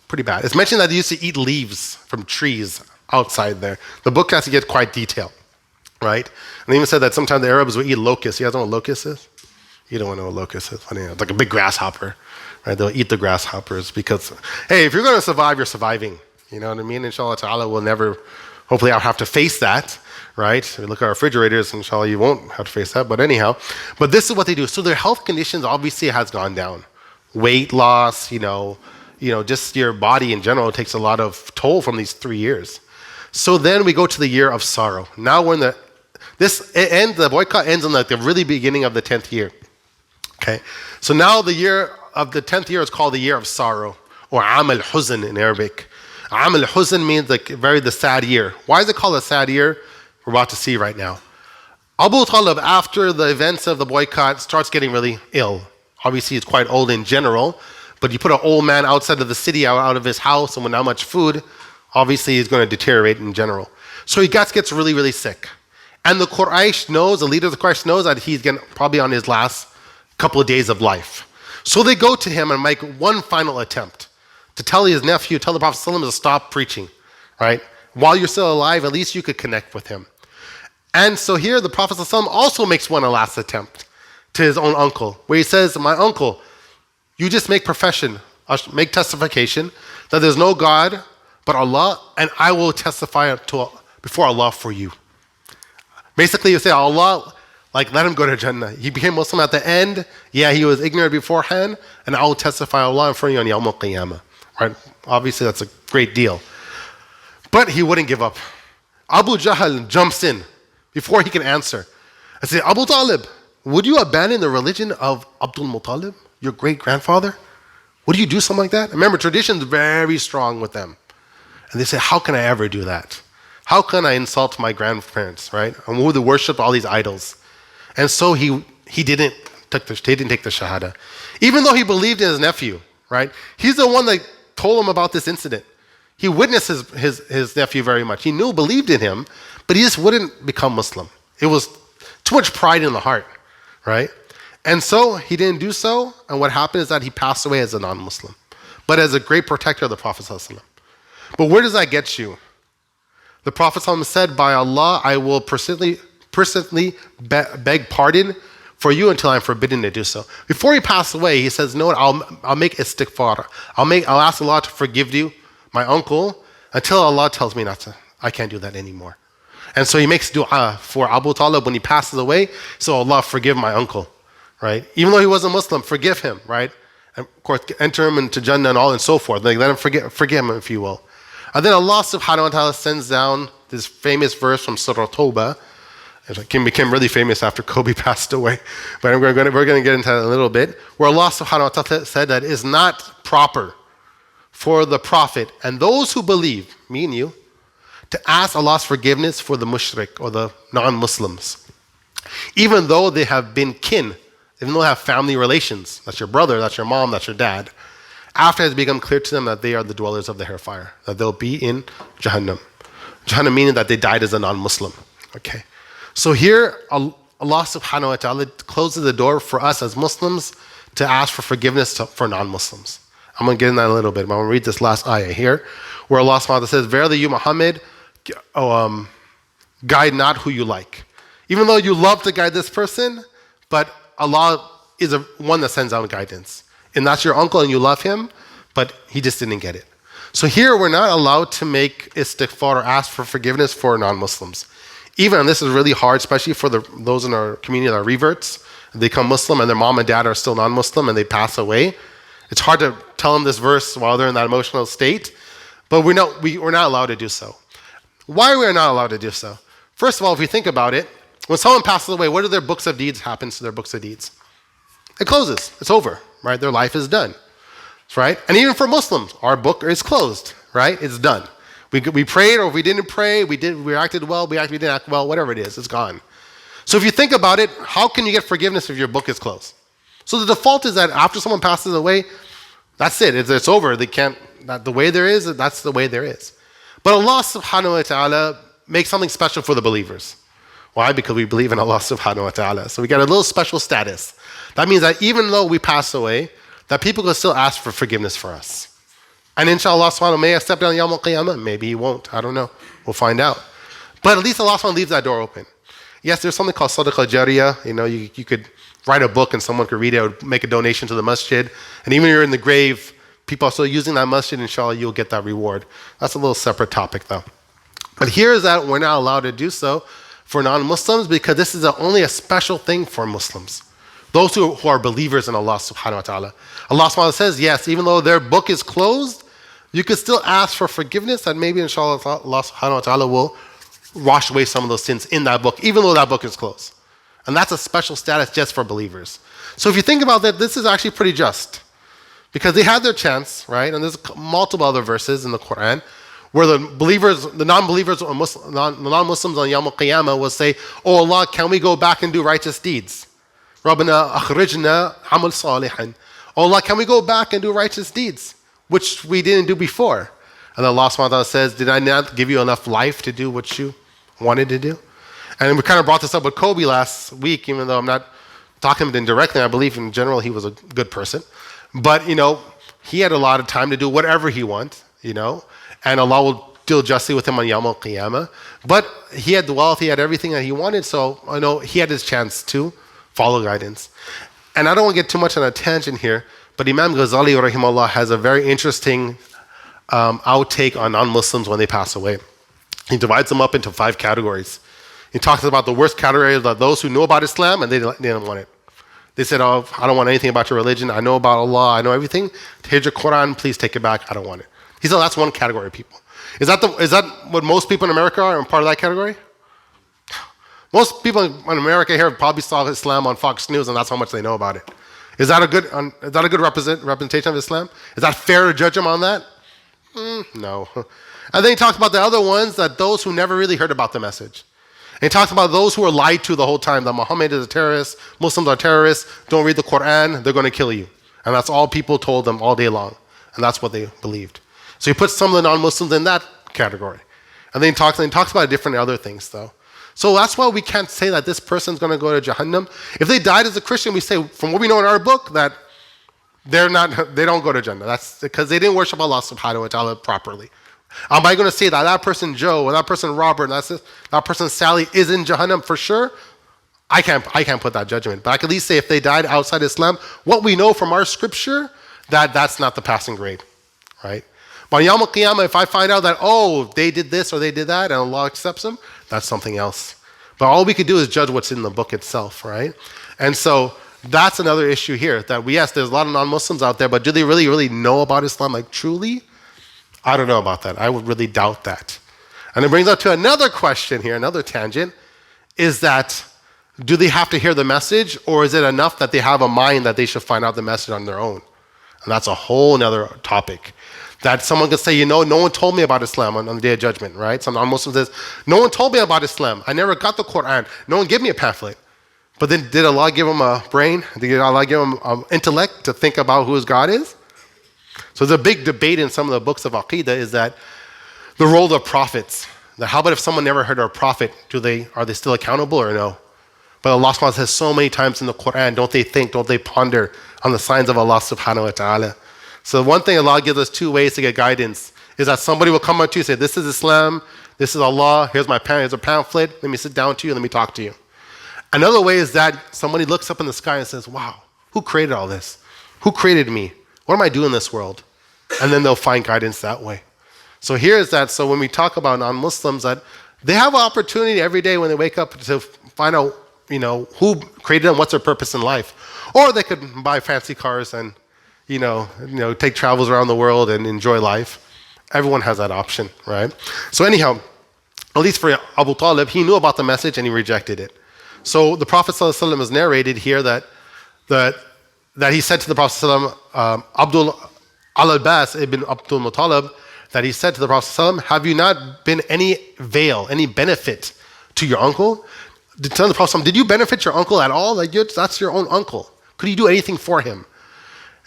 Pretty bad. It's mentioned that they used to eat leaves from trees outside there. The book has to get quite detailed. Right? And they even said that sometimes the Arabs would eat locusts. You guys know what locust is? You don't know what locust is. It's like a big grasshopper. Right? They'll eat the grasshoppers because, hey, if you're going to survive, you're surviving. You know what I mean? Inshallah ta'ala, we'll never, hopefully I'll have to face that. right? We look at our refrigerators, inshallah, you won't have to face that, but anyhow. But this is what they do. So their health conditions obviously has gone down. Weight loss, just your body in general takes a lot of toll from these 3 years. So then we go to the year of sorrow. Now we're in the boycott ends in like the really beginning of the 10th year. Okay, so now the year of the 10th year is called the year of sorrow, or Am al-Huzn in Arabic. Am al-Huzn means like the sad year. Why is it called a sad year? We're about to see right now. Abu Talib, after the events of the boycott, starts getting really ill. Obviously, he's quite old in general, but you put an old man outside of the city, out of his house, and with not much food, obviously he's going to deteriorate in general. So he gets really, really sick. And the Quraysh knows, the leader of the Quraysh knows that he's probably on his last couple of days of life. So they go to him and make one final attempt to tell his nephew, tell the Prophet ﷺ to stop preaching, right? While you're still alive, at least you could connect with him. And so here the Prophet ﷺ also makes one last attempt to his own uncle, where he says, my uncle, you just make make testification that there's no God but Allah, and I will testify before Allah for you. Basically, you say, Allah, let him go to Jannah. He became Muslim at the end. Yeah, he was ignorant beforehand, and I will testify Allah in front of you on Yawm al-Qiyamah. Right? Obviously, that's a great deal. But he wouldn't give up. Abu Jahl jumps in before he can answer. I say, Abu Talib, would you abandon the religion of Abdul Muttalib, your great-grandfather? Would you do something like that? Remember, tradition's very strong with them. And they say, how can I ever do that? How can I insult my grandparents, right? And who would worship all these idols? And so he didn't take the Shahada. Even though he believed in his nephew, right? He's the one that told him about this incident. He witnessed his nephew very much. He believed in him, but he just wouldn't become Muslim. It was too much pride in the heart, right? And so he didn't do so, and what happened is that he passed away as a non-Muslim, but as a great protector of the Prophet ﷺ. But where does that get you? The Prophet ﷺ said, by Allah, I will persistently beg pardon for you until I'm forbidden to do so. Before he passed away, he says, no, I'll make istighfar. I'll ask Allah to forgive you, my uncle, until Allah tells me not to. I can't do that anymore. And so he makes dua for Abu Talib when he passes away. So Allah, forgive my uncle, right? Even though he wasn't Muslim, forgive him, right? And of course, enter him into Jannah and all and so forth. Let him forgive him, if you will. And then Allah subhanahu wa ta'ala sends down this famous verse from Surah Tawbah. It became really famous after Kobe passed away. But we're going to get into that in a little bit. Where Allah subhanahu wa ta'ala said that it is not proper for the Prophet and those who believe, me and you, to ask Allah's forgiveness for the mushrik or the non-Muslims. Even though they have been kin, even though they have family relations. That's your brother, that's your mom, that's your dad. After it has become clear to them that they are the dwellers of the hellfire, that they'll be in Jahannam. Jahannam meaning that they died as a non-Muslim. Okay. So here, Allah subhanahu wa ta'ala closes the door for us as Muslims to ask for forgiveness for non-Muslims. I'm going to get in that a little bit, but I'm going to read this last ayah here, where Allah subhanahu wa ta'ala says, verily you, Muhammad, guide not who you like. Even though you love to guide this person, but Allah is one that sends out guidance. And that's your uncle and you love him, but he just didn't get it. So here we're not allowed to make istighfar or ask for forgiveness for non-Muslims. Even, and this is really hard, especially for those in our community that are reverts, they become Muslim and their mom and dad are still non-Muslim and they pass away. It's hard to tell them this verse while they're in that emotional state, but we're not allowed to do so. Why are we not allowed to do so? First of all, if we think about it, when someone passes away, what do their books of deeds happens to their books of deeds? It closes. It's over, right? Their life is done, right? And even for Muslims, our book is closed, right? It's done. We prayed or we didn't pray, we acted well, we didn't act well, whatever it is, it's gone. So if you think about it, how can you get forgiveness if your book is closed? So the default is that after someone passes away, that's it. It's over. They can't. The way there is, that's the way there is. But Allah subhanahu wa ta'ala makes something special for the believers. Why? Because we believe in Allah subhanahu wa ta'ala. So we get a little special status. That means that even though we pass away, that people can still ask for forgiveness for us. And inshallah subhanahu wa ta'ala may accept it on Yawm al-Qiyamah. Maybe he won't. I don't know. We'll find out. But at least Allah subhanahu wa ta'ala leaves that door open. Yes, there's something called sadaqah jariyah. You could write a book and someone could read it or make a donation to the masjid. And even if you're in the grave, people are still using that masjid, inshallah, you'll get that reward. That's a little separate topic though. But here is that we're not allowed to do so for non-Muslims because this is only a special thing for Muslims. Those who are believers in Allah subhanahu wa ta'ala. Allah subhanahu wa ta'ala says, yes, even though their book is closed, you can still ask for forgiveness and maybe inshallah Allah subhanahu wa ta'ala will wash away some of those sins in that book, even though that book is closed. And that's a special status just for believers. So if you think about that, this is actually pretty just. Because they had their chance, right? And there's multiple other verses in the Quran where the believers, the non-believers or the non-Muslims on Yawm al-Qiyamah will say, oh Allah, can we go back and do righteous deeds? Rabbana akhrijna amal salihan. Oh Allah, can we go back and do righteous deeds? Which we didn't do before. And Allah subhanahu wa ta'ala says, did I not give you enough life to do what you wanted to do? And we kind of brought this up with Kobe last week, even though I'm not talking to him directly. I believe in general he was a good person. But, he had a lot of time to do whatever he wants, and Allah will deal justly with him on Yawm al-Qiyamah. But he had the wealth, he had everything that he wanted, so he had his chance to follow guidance. And I don't want to get too much on a tangent here, but Imam Ghazali rahimahullah has a very interesting outtake on non-Muslims when they pass away. He divides them up into 5 categories. He talks about the worst category of those who know about Islam and they didn't want it. They said, oh, I don't want anything about your religion. I know about Allah. I know everything. Here's your Quran. Please take it back. I don't want it. He said, that's one category of people. Is that what most people in America are part of that category? Most people in America here probably saw Islam on Fox News, and that's how much they know about it. Is that a good representation of Islam? Is that fair to judge them on that? No. And then he talks about the other ones, that those who never really heard about the message. And he talks about those who were lied to the whole time, that Muhammad is a terrorist, Muslims are terrorists, don't read the Quran, they're going to kill you. And that's all people told them all day long. And that's what they believed. So he puts some of the non-Muslims in that category. And then he talks about different other things, though. So that's why we can't say that this person's going to go to Jahannam. If they died as a Christian, we say, from what we know in our book, that they don't go to Jannah. That's because they didn't worship Allah subhanahu wa ta'ala properly. Am I going to say that that person Joe or that person Robert and that person Sally is in Jahannam for sure? I can't put that judgment. But I can at least say if they died outside Islam, what we know from our scripture, that's not the passing grade, right? But on Yawm al-Qiyamah, if I find out that, they did this or they did that and Allah accepts them, that's something else. But all we could do is judge what's in the book itself, right? And so that's another issue here, that yes, there's a lot of non-Muslims out there, but do they really, really know about Islam, like truly? I don't know about that. I would really doubt that. And it brings us to another question here, another tangent, is that do they have to hear the message, or is it enough that they have a mind that they should find out the message on their own? And that's a whole other topic. That someone could say, no one told me about Islam on the Day of Judgment, right? Some non-Muslim says, no one told me about Islam. I never got the Quran. No one gave me a pamphlet. But then did Allah give him a brain? Did Allah give him intellect to think about who his God is? So there's a big debate in some of the books of Aqidah is that the role of prophets. That how about if someone never heard of a prophet, are they still accountable or no? But Allah subhanahu wa ta'ala says so many times in the Quran, don't they ponder on the signs of Allah subhanahu wa ta'ala. So one thing Allah gives us 2 ways to get guidance is that somebody will come up to you and say, this is Islam, this is Allah, here's a pamphlet, let me sit down to you, let me talk to you. Another way is that somebody looks up in the sky and says, wow, who created all this? Who created me? What am I doing in this world? And then they'll find guidance that way. So here's that. So when we talk about non-Muslims, that they have an opportunity every day when they wake up to find out, who created them, what's their purpose in life. Or they could buy fancy cars and, take travels around the world and enjoy life. Everyone has that option, right? So anyhow, at least for Abu Talib, he knew about the message and he rejected it. So the Prophet ﷺ is narrated here that he said to the Prophet ﷺ, Abdul al-Abbas ibn Abdul Muttalib, that he said to the Prophet ﷺ, have you not been any benefit to your uncle? Tell the Prophet ﷺ, did you benefit your uncle at all? That's your own uncle. Could you do anything for him?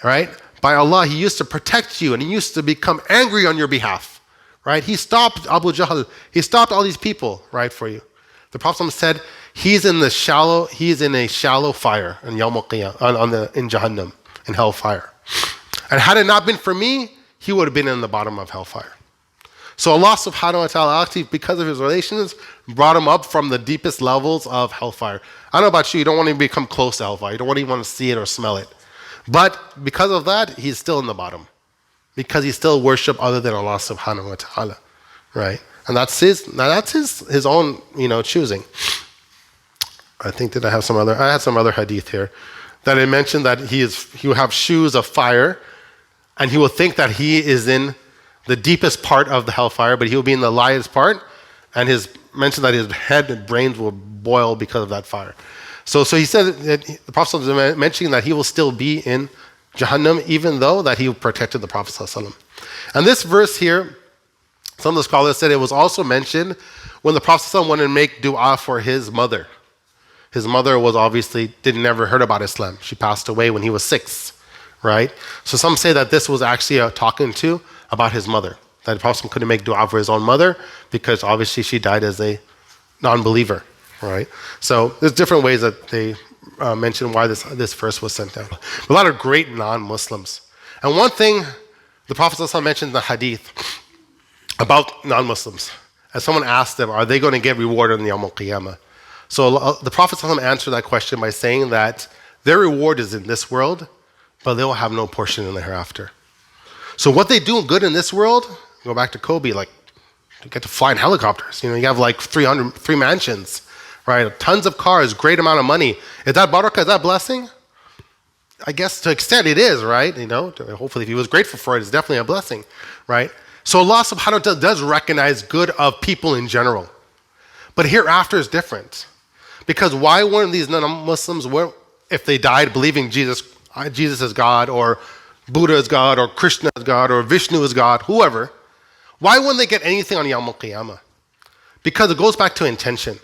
Right? By Allah, he used to protect you and he used to become angry on your behalf. Right? He stopped Abu Jahl. He stopped all these people, right, for you. The Prophet ﷺ said, he's in a shallow fire in Yawm al-Qiyamah, in Jahannam, in hellfire. And had it not been for me, he would have been in the bottom of hellfire. So Allah subhanahu wa ta'ala actually, because of his relations, brought him up from the deepest levels of hellfire. I don't know about you don't want to become close to hellfire. You don't even want to see it or smell it. But because of that, he's still in the bottom. Because he still worship other than Allah subhanahu wa ta'ala. Right? And that's his own, choosing. I think that I had some other hadith here that it mentioned that he will have shoes of fire, and he will think that he is in the deepest part of the hellfire, but he will be in the lightest part, and his mentioned that his head and brains will boil because of that fire. So he said that the Prophet was mentioning that he will still be in Jahannam, even though that he protected the Prophet ﷺ. And this verse here, some of the scholars said it was also mentioned when the Prophet ﷺ wanted to make dua for his mother. His mother was obviously never heard about Islam. She passed away when he was 6, right? So some say that this was actually talking to about his mother, that the Prophet couldn't make dua for his own mother because obviously she died as a non-believer, right? So there's different ways that they mention why this verse was sent down. A lot of great non-Muslims. And one thing the Prophet ﷺ mentioned in the hadith about non-Muslims, as someone asked them, are they going to get rewarded on the Yawm al-Qiyamah? So the Prophet ﷺ answered that question by saying that their reward is in this world, but they will have no portion in the hereafter. So what they do good in this world, go back to Kobe, like you get to fly in helicopters. You have like 3 mansions, right? Tons of cars, great amount of money. Is that barakah? Is that blessing? I guess to an extent it is, right? Hopefully if he was grateful for it, it's definitely a blessing, right? So Allah subhanahu wa ta'ala does recognize good of people in general. But hereafter is different. Because why weren't these non-Muslims, if they died believing Jesus is God, or Buddha is God, or Krishna is God, or Vishnu is God, whoever, why wouldn't they get anything on Yawm al-Qiyamah? Because it goes back to intention.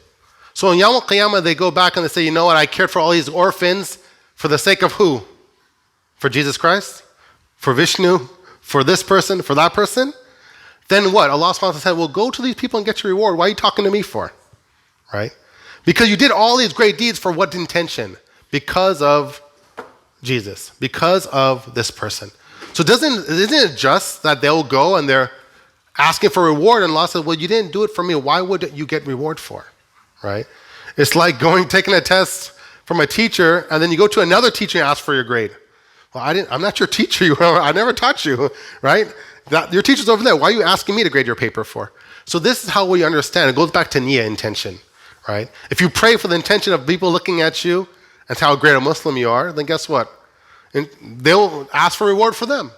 So on Yawm al-Qiyamah, they go back and they say, you know what, I cared for all these orphans for the sake of who? For Jesus Christ? For Vishnu? For this person? For that person? Then what? Allah subhanahu wa ta'ala said, well, go to these people and get your reward. Why are you talking to me for? Right? Because you did all these great deeds for what intention? Because of Jesus. Because of this person. So isn't it just that they'll go and they're asking for reward, and Allah says, well, you didn't do it for me. Why would you get reward for? Right? It's like taking a test from a teacher, and then you go to another teacher and ask for your grade. Well, I'm not your teacher. I never taught you, right? Your teacher's over there. Why are you asking me to grade your paper for? So this is how we understand. It goes back to niyyah, intention, right? If you pray for the intention of people looking at you and how great a Muslim you are, then guess what? They'll ask for reward for them.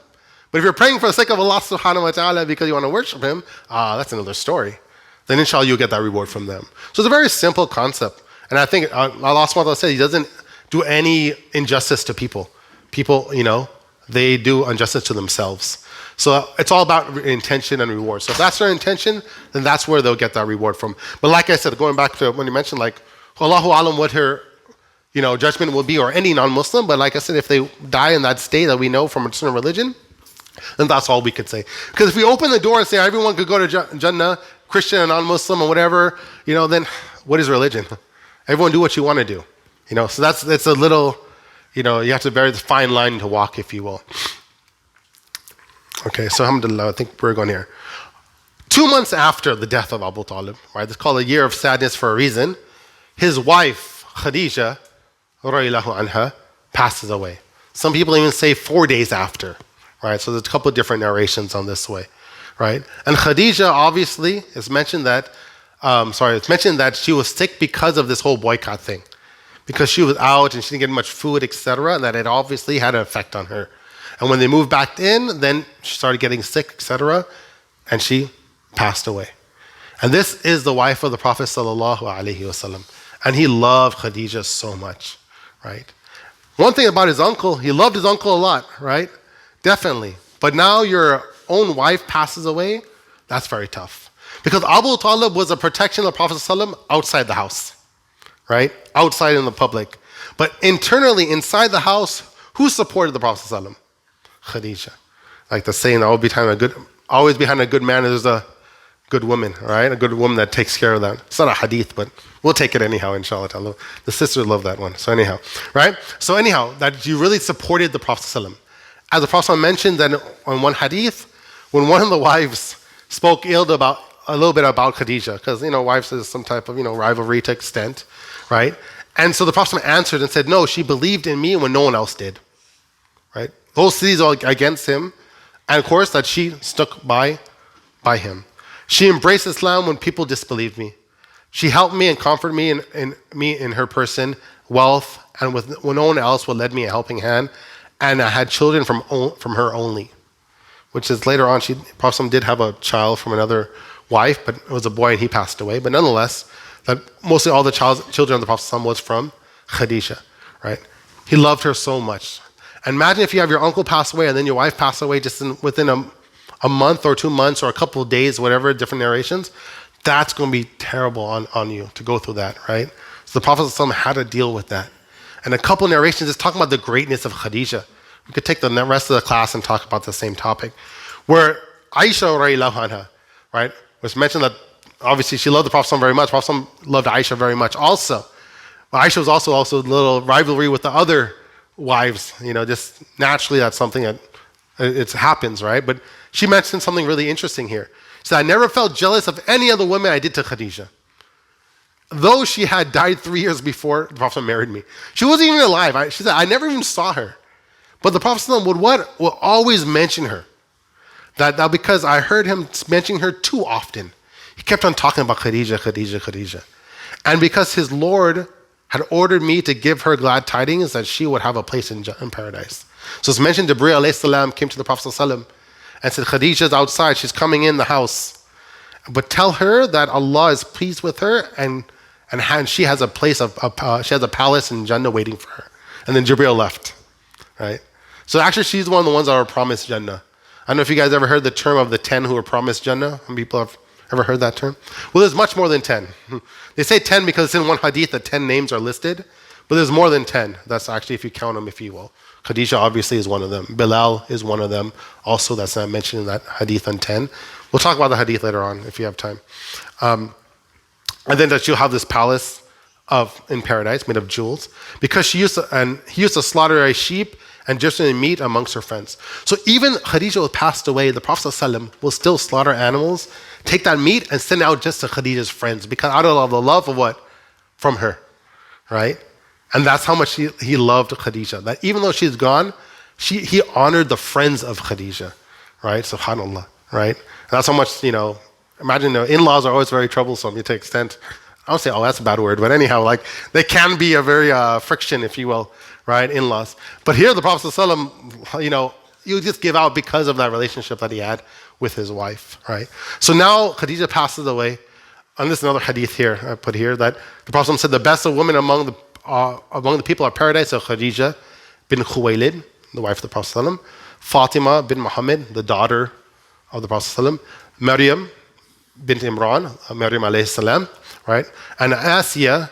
But if you're praying for the sake of Allah subhanahu wa ta'ala because you want to worship Him, that's another story. Then inshallah you'll get that reward from them. So it's a very simple concept. And I think Allah subhanahu wa ta'ala said He doesn't do any injustice to people. People, they do injustice to themselves. So it's all about intention and reward. So if that's their intention, then that's where they'll get that reward from. But like I said, going back to when you mentioned Allahu alam what her judgment will be, or any non-Muslim, but like I said, if they die in that state that we know from a certain religion, then that's all we could say. Because if we open the door and say everyone could go to Jannah, Christian and non-Muslim or whatever, then what is religion? Everyone do what you want to do. So that's a little, you have to very fine line to walk, if you will. Okay, so alhamdulillah, I think we're going here. 2 months after the death of Abu Talib, right? It's called a year of sadness for a reason. His wife, Khadija, radiyallahu anha, passes away. Some people even say 4 days after, right? So there's a couple of different narrations on this way, right? And Khadija, obviously, it's mentioned that she was sick because of this whole boycott thing. Because she was out and she didn't get much food, etc., and that it obviously had an effect on her. And when they moved back in, then she started getting sick, etc., and she passed away. And this is the wife of the Prophet sallallahu alaihi wasallam. And he loved Khadija so much, right? One thing about his uncle, he loved his uncle a lot, right? Definitely. But now your own wife passes away, that's very tough. Because Abu Talib was a protection of the Prophet ﷺ outside the house, right? Outside in the public. But internally, inside the house, who supported the Prophet ﷺ? Khadija. Like the saying, always behind a good man there's a good woman, right? A good woman that takes care of that. It's not a hadith, but we'll take it anyhow, inshallah. The sisters love that one. So anyhow, right? So anyhow, that you really supported the Prophet ﷺ. As the Prophet mentioned that on one hadith, when one of the wives spoke a little bit about Khadija, because, wives is some type of, rivalry to extent, right? And so the Prophet answered and said, no, she believed in me when no one else did, right? Whole cities are against him, and of course that she stuck by him. She embraced Islam when people disbelieved me. She helped me and comforted me in her person, wealth, and when no one else would lend me a helping hand. And I had children from her only, which is later on, Prophet did have a child from another wife, but it was a boy and he passed away. But nonetheless, that mostly all the children of the Prophet was from Khadija, right? He loved her so much. And imagine if you have your uncle pass away and then your wife pass away just within a month or 2 months or a couple of days, whatever, different narrations. That's going to be terrible on you to go through that, right? So the Prophet had to deal with that. And a couple of narrations is talking about the greatness of Khadija. We could take the rest of the class and talk about the same topic. Where Aisha radiallahu anha, right, was mentioned that obviously she loved the Prophet very much. Prophet loved Aisha very much also. But Aisha was also a little rivalry with the other wives. Just naturally that's something that it happens, right? But she mentioned something really interesting here. She said, I never felt jealous of any other woman I did to Khadija. Though she had died 3 years before the Prophet married me. She wasn't even alive. She said, I never even saw her. But the Prophet would always mention her. That because I heard him mentioning her too often. He kept on talking about Khadija, Khadija, Khadija. And because his Lord had ordered me to give her glad tidings that she would have a place in paradise. So it's mentioned Jibreel alayhi salam came to the Prophet ﷺ and said, Khadijah's outside, she's coming in the house. But tell her that Allah is pleased with her and she has a place she has a palace in Jannah waiting for her. And then Jibreel left, right? So actually she's one of the ones that were promised Jannah. I don't know if you guys ever heard the term of the 10 who were promised Jannah. Some people have ever heard that term? Well, there's much more than 10. They say 10 because it's in one hadith that 10 names are listed, but there's more than 10. That's actually if you count them, if you will. Khadija obviously is one of them. Bilal is one of them. Also, that's not mentioned in that hadith on 10. We'll talk about the hadith later on if you have time. And then that you'll have this palace in paradise made of jewels because he used to slaughter a sheep and just meat amongst her friends. So even Khadija was passed away, the Prophet ﷺ will still slaughter animals, take that meat and send out just to Khadija's friends because out of the love of what? From her, right? And that's how much he loved Khadija. That even though she's gone, he honored the friends of Khadija, right? SubhanAllah, right? And that's how much, imagine in-laws are always very troublesome to extent. I don't say, oh, that's a bad word, but anyhow, they can be a very friction, if you will, right? In-laws. But here the Prophet ﷺ, you just give out because of that relationship that he had with his wife, right? So now Khadija passes away. And this is another hadith here, I put here, that the Prophet said the best of women among the people of paradise are Khadija bin Khuwaylid, the wife of the Prophet ﷺ, Fatima bin Muhammad, the daughter of the Prophet ﷺ, Maryam bint Imran, Maryam alayhi salam, right? And Asiya,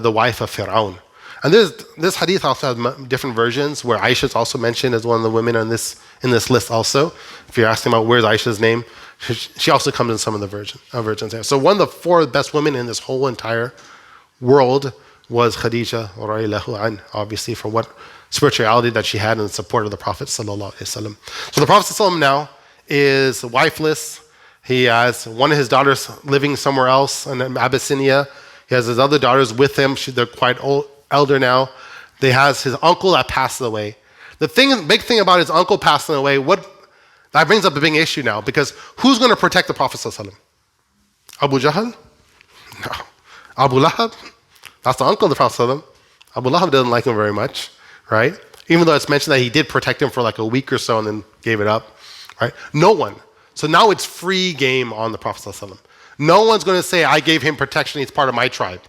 the wife of Fir'aun. And this hadith also has different versions where Aisha is also mentioned as one of the women in this list also. If you're asking about where's Aisha's name, she also comes in some of the versions there. So one of the 4 best women in this whole entire world was Khadija, obviously for what spirituality that she had and the support of the Prophet sallallahu alaihi wasallam. So the Prophet sallallahu alaihi wasallam now is wifeless. He has one of his daughters living somewhere else in Abyssinia. He has his other daughters with him. They're quite elder now. They has his uncle that passed away. The big thing about his uncle passing away, that brings up a big issue now because who's going to protect the Prophet sallallahu alaihi wasallam? Abu Jahl? No. Abu Lahab? That's the uncle of the Prophet sallallahu alaihi wasallam. Abu Lahab doesn't like him very much, right? Even though it's mentioned that he did protect him for a week or so and then gave it up, right? No one. So now it's free game on the Prophet ﷺ. No one's going to say, I gave him protection, he's part of my tribe.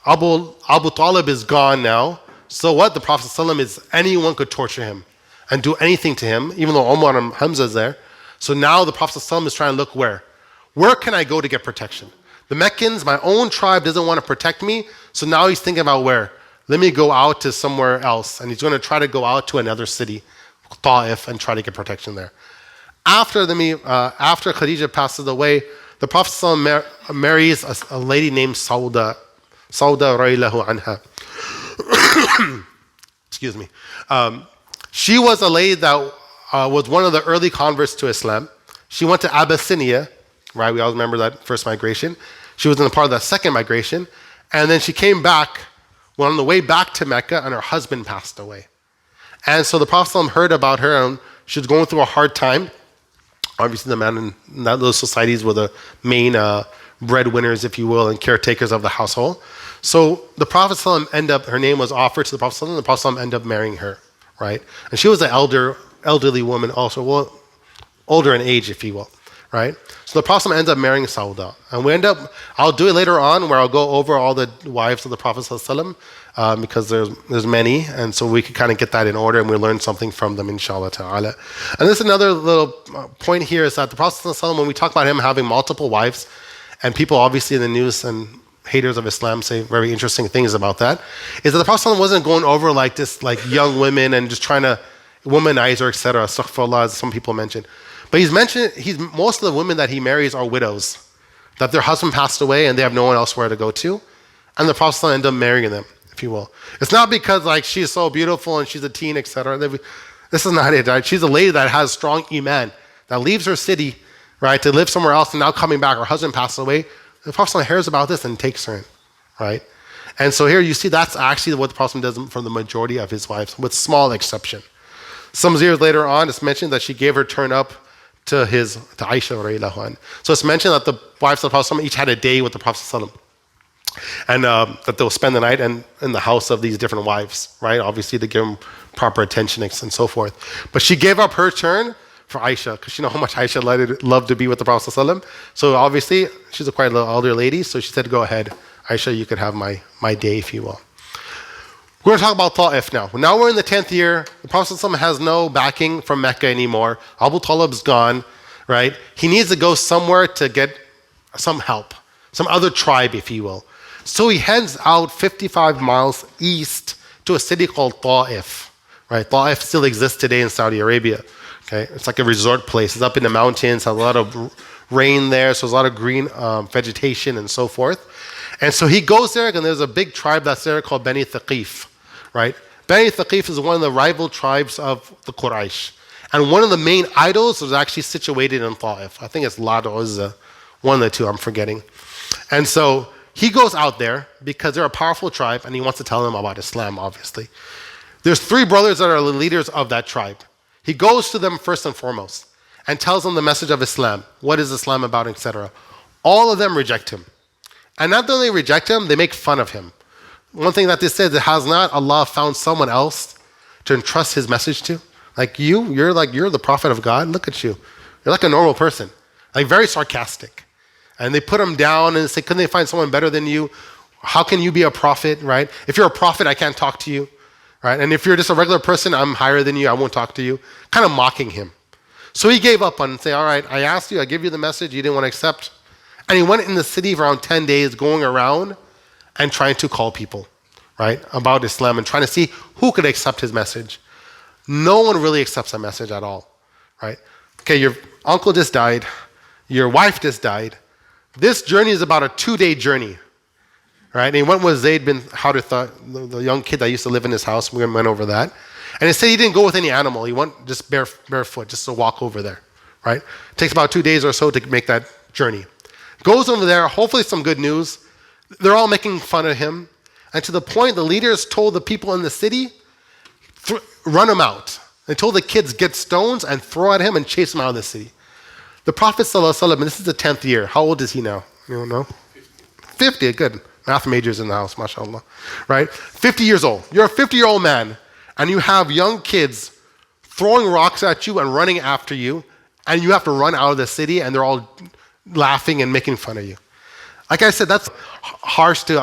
Abu Talib is gone now. So what? The Prophet ﷺ anyone could torture him and do anything to him, even though Umar and Hamza is there. So now the Prophet ﷺ is trying to look where? Where can I go to get protection? The Meccans, my own tribe, doesn't want to protect me. So now he's thinking about where? Let me go out to somewhere else. And he's going to try to go out to another city, Ta'if, and try to get protection there. After Khadija passes away, the Prophet ﷺ marries a lady named Sauda radiallahu anha. Excuse me. She was a lady that was one of the early converts to Islam. She went to Abyssinia, right? We always remember that first migration. She was in a part of that second migration. And then she came back, went on the way back to Mecca, and her husband passed away. And so the Prophet ﷺ heard about her, and she was going through a hard time. Obviously, the man in those societies were the main breadwinners, if you will, and caretakers of the household. So the Prophet ﷺ her name was offered to the Prophet ﷺ, and the Prophet ﷺ ended up marrying her, right? And she was an elderly woman also, well, older in age, if you will, right? So the Prophet ends up marrying Sauda. And I'll do it later on where I'll go over all the wives of the Prophet ﷺ, because there's many, and so we can kind of get that in order and we learn something from them, inshallah ta'ala. And this another little point here is that the Prophet ﷺ, when we talk about him having multiple wives, and people obviously in the news and haters of Islam say very interesting things about that, is that the Prophet ﷺ wasn't going over like this, like young women and just trying to womanize her, etc. Astaghfirullah, as some people mention. But most of the women that he marries are widows, that their husband passed away and they have no one else where to go to, and the Prophet ﷺ ended up marrying them, if you will. It's not because like she's so beautiful and she's a teen, etc. This is not it. Right? She's a lady that has strong iman, that leaves her city, right, to live somewhere else, and now coming back, her husband passed away. The Prophet ﷺ hears about this and takes her in, right? And so here you see that's actually what the Prophet does for the majority of his wives, with small exception. Some years later on, it's mentioned that she gave her turn up to Aisha radiallahu anha. So it's mentioned that the wives of the Prophet each had a day with the Prophet ﷺ, and that they'll spend the night in the house of these different wives, right? Obviously to give them proper attention and so forth. But she gave up her turn for Aisha, because you know how much Aisha loved to be with the Prophet ﷺ. So obviously she's a quite little older lady, so she said, go ahead, Aisha, you could have my day, if you will. We're going to talk about Ta'if now. Now we're in the 10th year. The Prophet ﷺ has no backing from Mecca anymore. Abu Talib's gone, right? He needs to go somewhere to get some help, some other tribe, if you will. So he heads out 55 miles east to a city called Ta'if, right? Ta'if still exists today in Saudi Arabia. Okay, it's like a resort place. It's up in the mountains, has a lot of rain there, so there's a lot of green vegetation and so forth. And so he goes there, and there's a big tribe that's there called Bani Thaqif, right? Bani Thaqif is one of the rival tribes of the Quraysh. And one of the main idols is actually situated in Ta'if. I think it's Lat Uzza, one of the two, I'm forgetting. And so he goes out there because they're a powerful tribe, and he wants to tell them about Islam, obviously. There's 3 brothers that are the leaders of that tribe. He goes to them first and foremost and tells them the message of Islam. What is Islam about, etc. All of them reject him. And not only reject him, they make fun of him. One thing that they said is, has not Allah found someone else to entrust his message to? Like you're the prophet of God. Look at you. You're like a normal person. Like very sarcastic. And they put him down and say, couldn't they find someone better than you? How can you be a prophet, right? If you're a prophet, I can't talk to you. Right? And if you're just a regular person, I'm higher than you, I won't talk to you. Kind of mocking him. So he gave up on it, say, all right, I asked you, I gave you the message, you didn't want to accept. And he went in the city for around 10 days going around and trying to call people, right, about Islam and trying to see who could accept his message. No one really accepts that message at all, right? Okay, your uncle just died. Your wife just died. This journey is about a 2-day journey. Right? And he went with Zayd bin Haritha, the young kid that used to live in his house. We went over that. And he said he didn't go with any animal. He went just barefoot, just to walk over there. Right? It takes about 2 days or so to make that journey. Goes over there, hopefully some good news. They're all making fun of him. And to the point, the leaders told the people in the city, run him out. They told the kids, get stones and throw at him and chase him out of the city. The Prophet ﷺ, and this is the 10th year. How old is he now? You don't know? 50, good. Math majors in the house, mashallah. Right? 50 years old. You're a 50-year-old man, and you have young kids throwing rocks at you and running after you, and you have to run out of the city, and they're all laughing and making fun of you. Like I said, that's harsh to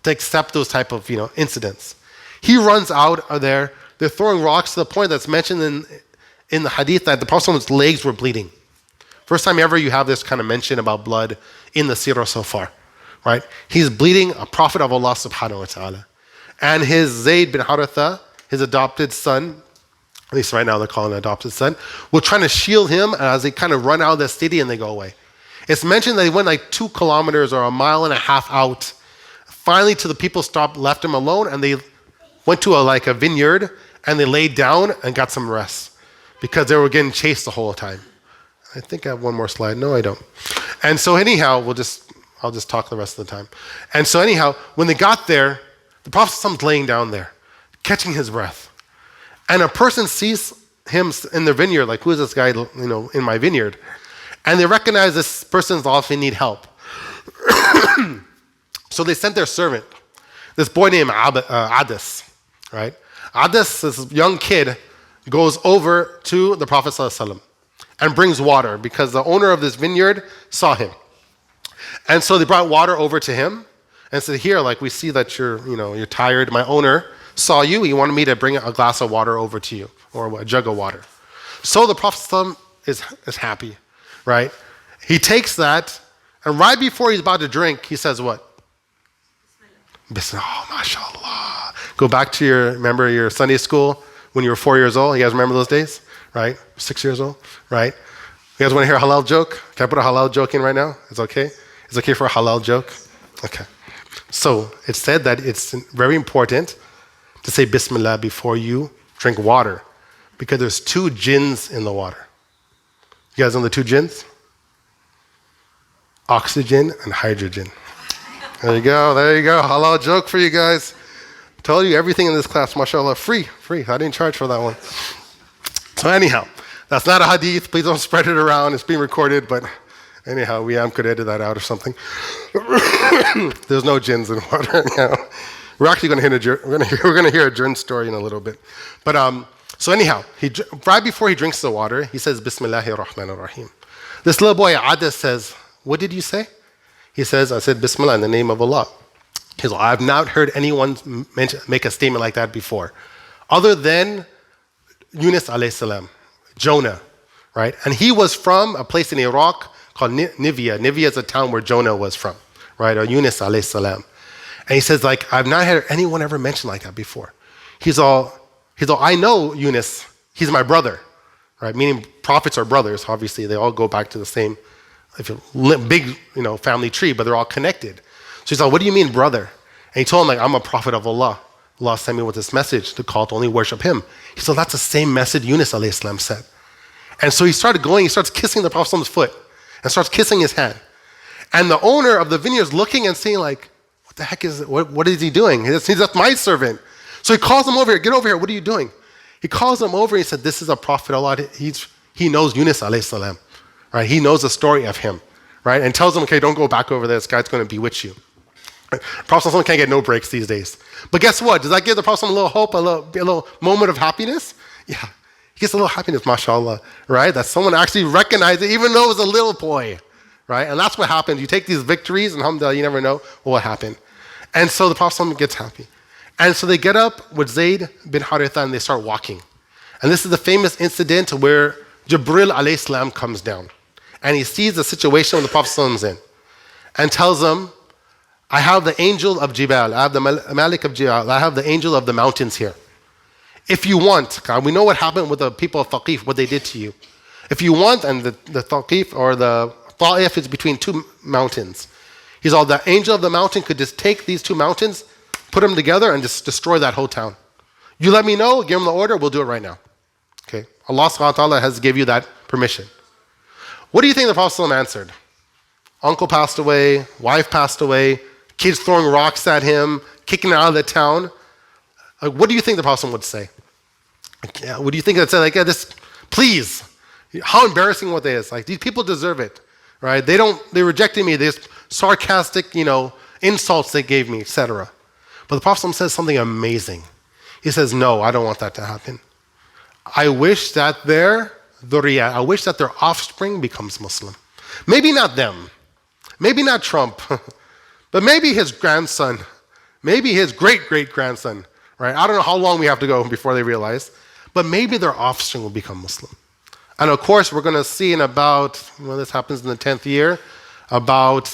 accept those type of incidents. He runs out of there. They're throwing rocks to the point that's mentioned in the hadith that the Prophet's legs were bleeding. First time ever you have this kind of mention about blood in the Seerah so far. Right? He's bleeding, a prophet of Allah subhanahu wa ta'ala. And his Zayd bin Haritha, his adopted son, at least right now they're calling him adopted son, were trying to shield him as they kind of run out of the city and they go away. It's mentioned that he went like 2 kilometers or 1.5 miles out. Finally, till the people left him alone, and they went to a vineyard and they laid down and got some rest because they were getting chased the whole time. I think I have one more slide. No, I don't. And so anyhow, I'll just talk the rest of the time. And so anyhow, when they got there, the Prophet's laying down there, catching his breath. And a person sees him in the vineyard, like, who is this guy, in my vineyard? And they recognize this person's obviously need help. So they sent their servant, this boy named Adis, right? Adis, this young kid, goes over to the Prophet ﷺ and brings water because the owner of this vineyard saw him. And so they brought water over to him and said, here, like we see that you're tired. My owner saw you. He wanted me to bring a glass of water over to you, or a jug of water. So the Prophet ﷺ is happy, right? He takes that, and right before he's about to drink, he says what? Bismillah. Oh, mashallah. Go back to remember your Sunday school when you were 4 years old? You guys remember those days? Right? 6 years old? Right? You guys want to hear a halal joke? Can I put a halal joke in right now? It's okay? It's okay for a halal joke? Okay. So it's said that it's very important to say Bismillah before you drink water because there's 2 jinns in the water. You guys know the 2 jinns? Oxygen and hydrogen. There you go. Halal joke for you guys. Told you everything in this class, mashallah, free. I didn't charge for that one. So anyhow, that's not a hadith. Please don't spread it around. It's being recorded, but anyhow, we could edit that out or something. There's no jinns in water now. We're actually going to hear a jinn story in a little bit. But so anyhow, right before he drinks the water, he says, Bismillahir Rahmanir Rahim. This little boy, Adis, says, what did you say? He says, I said Bismillah in the name of Allah. He says, I've not heard anyone make a statement like that before, other than Yunus alayhi salam, Jonah, right? And he was from a place in Iraq called Nivea. Nivea is a town where Jonah was from, right? Or Yunus alayhi salam. And he says, like, I've not heard anyone ever mention like that before. He's all, I know Yunus, he's my brother, right? Meaning prophets are brothers, obviously. They all go back to the same big, family tree, but they're all connected. So he's like, what do you mean, brother? And he told him, like, I'm a prophet of Allah. Allah sent me with this message to call to only worship him. He said, that's the same message Yunus alayhi salam said. And so he starts kissing the Prophet's foot and starts kissing his hand. And the owner of the vineyard is looking and saying, like, what the heck is it? What is he doing? He's that's my servant. So he calls him over here. Get over here. What are you doing? He calls him over. And he said, this is a prophet of Allah. He knows Yunus alayhi salam. Right? He knows the story of him, right? And tells him, okay, don't go back over there. This guy's going to bewitch you. Right? Prophet ﷺ can't get no breaks these days. But guess what? Does that give the Prophet ﷺ a little hope, a little moment of happiness? Yeah. He gets a little happiness, mashallah, right? That someone actually recognized it, even though it was a little boy, right? And that's what happens. You take these victories, and alhamdulillah, you never know what happened. And so the Prophet ﷺ gets happy. And so they get up with Zayd bin Haritha, and they start walking. And this is the famous incident where Jibril alayhi salam comes down. And he sees the situation the Prophet ﷺ is in and tells him, I have the angel of Jibal, I have the Malik of Jibal, I have the angel of the mountains here. If you want, we know what happened with the people of Thaqif, what they did to you. If you want, and the Thaqif or the Ta'if is between 2 mountains. He's all, the angel of the mountain could just take these 2 mountains, put them together, and just destroy that whole town. You let me know, give him the order, we'll do it right now. Okay, Allah subhanahu wa ta'ala has given you that permission. What do you think the Prophet ﷺ answered? Uncle passed away, wife passed away, kids throwing rocks at him, kicking him out of the town. What do you think the Prophet ﷺ would say? What do you think they'd say? Like, this, please. How embarrassing what they is. Like, these people deserve it, right? They rejected me. There's sarcastic, insults they gave me, etc. But the Prophet ﷺ says something amazing. He says, no, I don't want that to happen. I wish that their offspring becomes Muslim. Maybe not them. Maybe not Trump. But maybe his grandson. Maybe his great-great-grandson. Right? I don't know how long we have to go before they realize. But maybe their offspring will become Muslim. And of course, we're going to see in about, this happens in the 10th year, about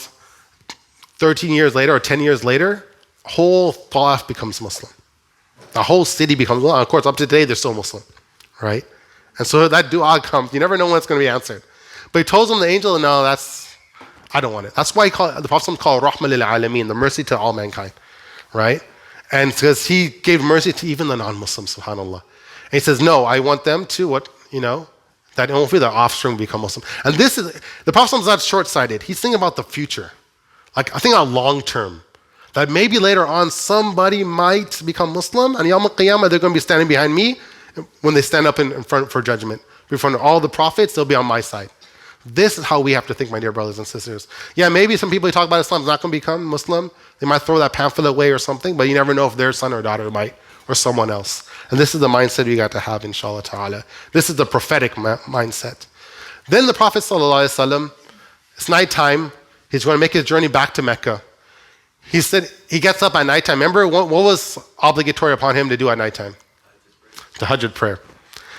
13 years later or 10 years later, whole Ta'if becomes Muslim. The whole city becomes Muslim. Of course, up to today, they're still Muslim. Right? And so that dua comes. You never know when it's going to be answered. But he told him, the angel, no, I don't want it. That's why the Prophet called Rahma lil Alameen, the mercy to all mankind. Right? And because he gave mercy to even the non-Muslims, subhanAllah. And he says, no, I want them to, that hopefully their offspring become Muslim. And the Prophet is not short-sighted. He's thinking about the future. Like, I think about long term. That maybe later on somebody might become Muslim, and Yawm al-Qiyamah, they're going to be standing behind me when they stand up in front for judgment. In front of all the prophets, they'll be on my side. This is how we have to think, my dear brothers and sisters. Yeah, maybe some people who talk about Islam is not going to become Muslim. They might throw that pamphlet away or something, but you never know if their son or daughter might, or someone else. And this is the mindset we got to have, inshallah ta'ala. This is the prophetic mindset. Then the Prophet sallallahu alaihi wasallam, it's nighttime. He's going to make his journey back to Mecca. He said he gets up at nighttime. Remember what was obligatory upon him to do at nighttime? The Tahajjud prayer.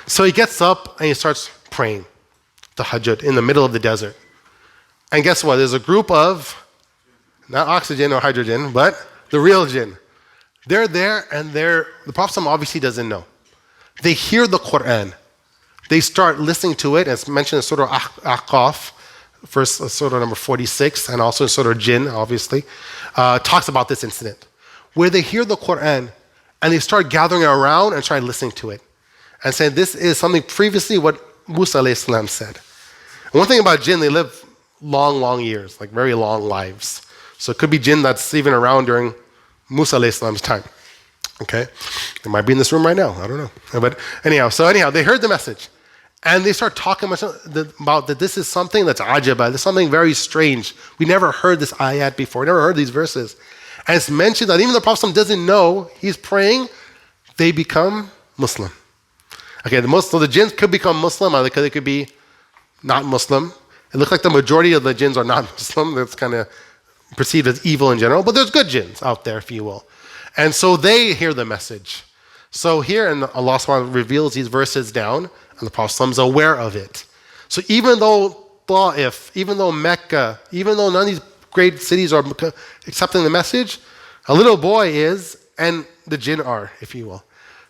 So he gets up and he starts praying the Tahajjud in the middle of the desert. And guess what? There's a group of, not oxygen or hydrogen, but the real jinn. They're there and the Prophet obviously doesn't know. They hear the Quran. They start listening to it, as mentioned in Surah Ahqaf, verse Surah number 46, and also in Surah Jinn, obviously, talks about this incident, where they hear the Quran and they start gathering around and start listening to it and saying, this is something previously what Musa alayhi salam said. And one thing about jinn, they live long years, like very long lives. So it could be jinn that's even around during Musa alayhi salam's time. Okay? They might be in this room right now. I don't know. But anyhow, they heard the message. And they start talking about that this is something that's ajaba, there's something very strange. We never heard this ayat before, never heard these verses. And it's mentioned that even the Prophet doesn't know he's praying, they become Muslim. Okay, so the jinns could become Muslim, or they could be not Muslim. It looks like the majority of the jinns are not Muslim. That's kind of perceived as evil in general, but there's good jinns out there, if you will. And so they hear the message. So here, and Allah subhanahu wa ta'ala reveals these verses down, and the Prophet is aware of it. So even though Ta'if, even though Mecca, even though none of these great cities are accepting the message, a little boy is, and the jinn are, if you will.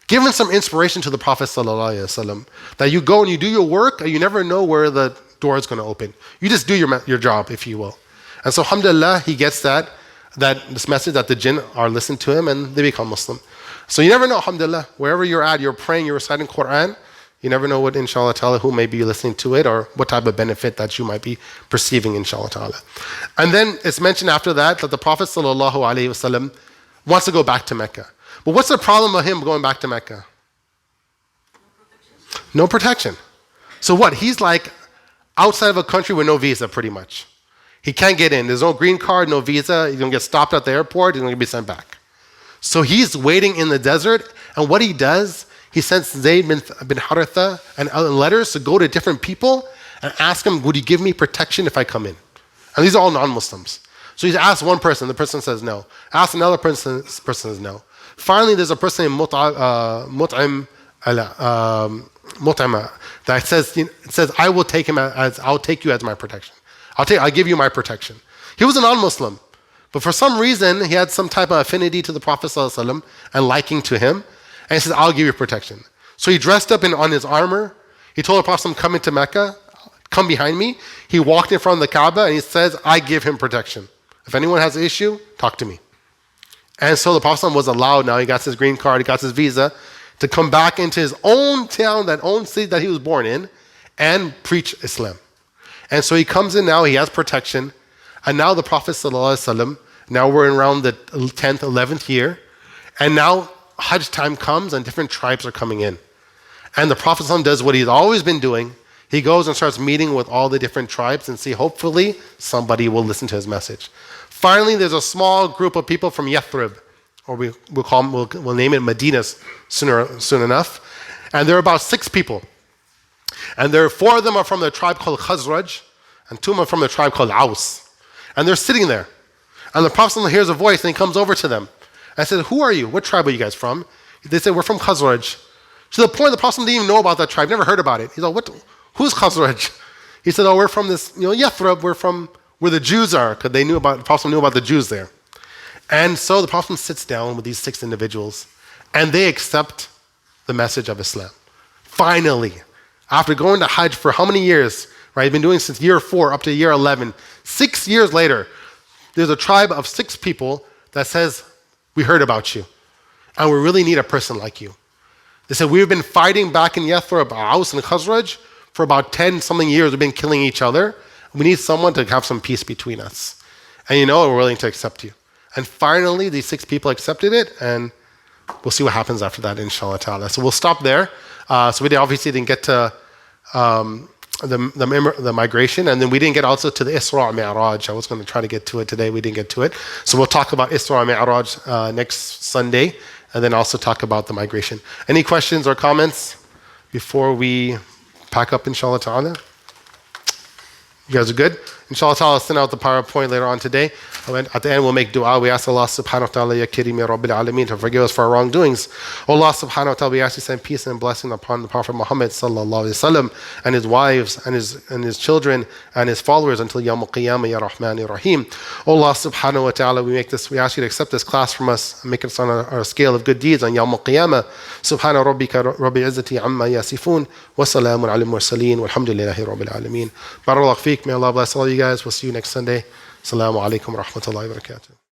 Giving some inspiration to the Prophet ﷺ, that you go and you do your work, and you never know where the door is going to open. You just do your job, if you will. And so, alhamdulillah, he gets this message that the jinn are listening to him, and they become Muslim. So you never know, alhamdulillah, wherever you're at, you're praying, you're reciting Quran, you never know what, inshallah ta'ala, who may be listening to it or what type of benefit that you might be perceiving, inshallah ta'ala. And then it's mentioned after that the Prophet sallallahu alaihi wasallam wants to go back to Mecca. But what's the problem of him going back to Mecca? No protection. So what? He's like outside of a country with no visa, pretty much. He can't get in. There's no green card, no visa. He's going to get stopped at the airport. He's going to be sent back. So he's waiting in the desert, and what he does, he sends Zayd bin Haritha and letters to go to different people and ask them, would you give me protection if I come in? And these are all non-Muslims. So he's asked one person, the person says no. Asked another person, this person says no. Finally, there's a person named Mut'im that says, I will take him I'll take you as my protection. I'll give you my protection. He was a non-Muslim, but for some reason, he had some type of affinity to the Prophet ﷺ and liking to him. And he says, I'll give you protection. So he dressed up on his armor. He told the Prophet, come into Mecca, come behind me. He walked in front of the Kaaba and he says, I give him protection. If anyone has an issue, talk to me. And so the Prophet was allowed now, he got his green card, he got his visa, to come back into his own town, that own city that he was born in, and preach Islam. And so he comes in now, he has protection. And now the Prophet ﷺ, now we're around the 10th, 11th year, and now Hajj time comes and different tribes are coming in. And the Prophet ﷺ does what he's always been doing. He goes and starts meeting with all the different tribes and see, hopefully, somebody will listen to his message. Finally, there's a small group of people from Yathrib, or we'll name it Medina soon enough. And there are about 6 people. And 4 of them are from the tribe called Khazraj, and 2 of them are from the tribe called Aus. And they're sitting there. And the Prophet ﷺ hears a voice and he comes over to them. I said, who are you? What tribe are you guys from? They said, we're from Khazraj. To the point the Prophet didn't even know about that tribe, never heard about it. He's like, who's Khazraj? He said, we're from this, Yathrib, we're from where the Jews are, because the Prophet knew about the Jews there. And so the Prophet sits down with these 6 individuals, and they accept the message of Islam. Finally, after going to Hajj for how many years? Right, he's been doing since year 4 up to year 11. 6 years later, there's a tribe of 6 people that says, we heard about you, and we really need a person like you. They said, we've been fighting back in Yathrib, Aus and Khazraj, for about 10-something years. We've been killing each other. We need someone to have some peace between us. And we're willing to accept you. And finally, these 6 people accepted it, and we'll see what happens after that, inshallah ta'ala. So we'll stop there. So we obviously didn't get to the migration, and then we didn't get also to the Isra Mi'raj. I was going to try to get to it today. We didn't get to it. So we'll talk about Isra Mi'raj next Sunday, and then also talk about the migration. Any questions or comments before we pack up, inshallah ta'ala? You guys are good? Inshallah ta'ala, I'll send out the PowerPoint later on today. At the end, we'll make dua. We ask Allah subhanahu wa ta'ala, Ya Kareem, Ya Rabbil Alameen, to forgive us for our wrongdoings. Allah subhanahu wa ta'ala, we ask you to send peace and blessing upon the Prophet Muhammad sallallahu alayhi wasallam and his wives and his children and his followers until Yawm al-Qiyamah, Ya Rahman, Ya Rahim. Allah subhanahu wa ta'ala, we ask you to accept this class from us and make us on our scale of good deeds on Yawm al-Qiyamah. Subhana rabbika rabbil izzati amma yasifun wa salamun ala al-mursaleen walhamdulillahi rabbil alameen. Barakallahu feek. May Allah bless all you guys. We'll see you next Sunday. Assalamu alaikum wa rahmatullahi wa barakatuh.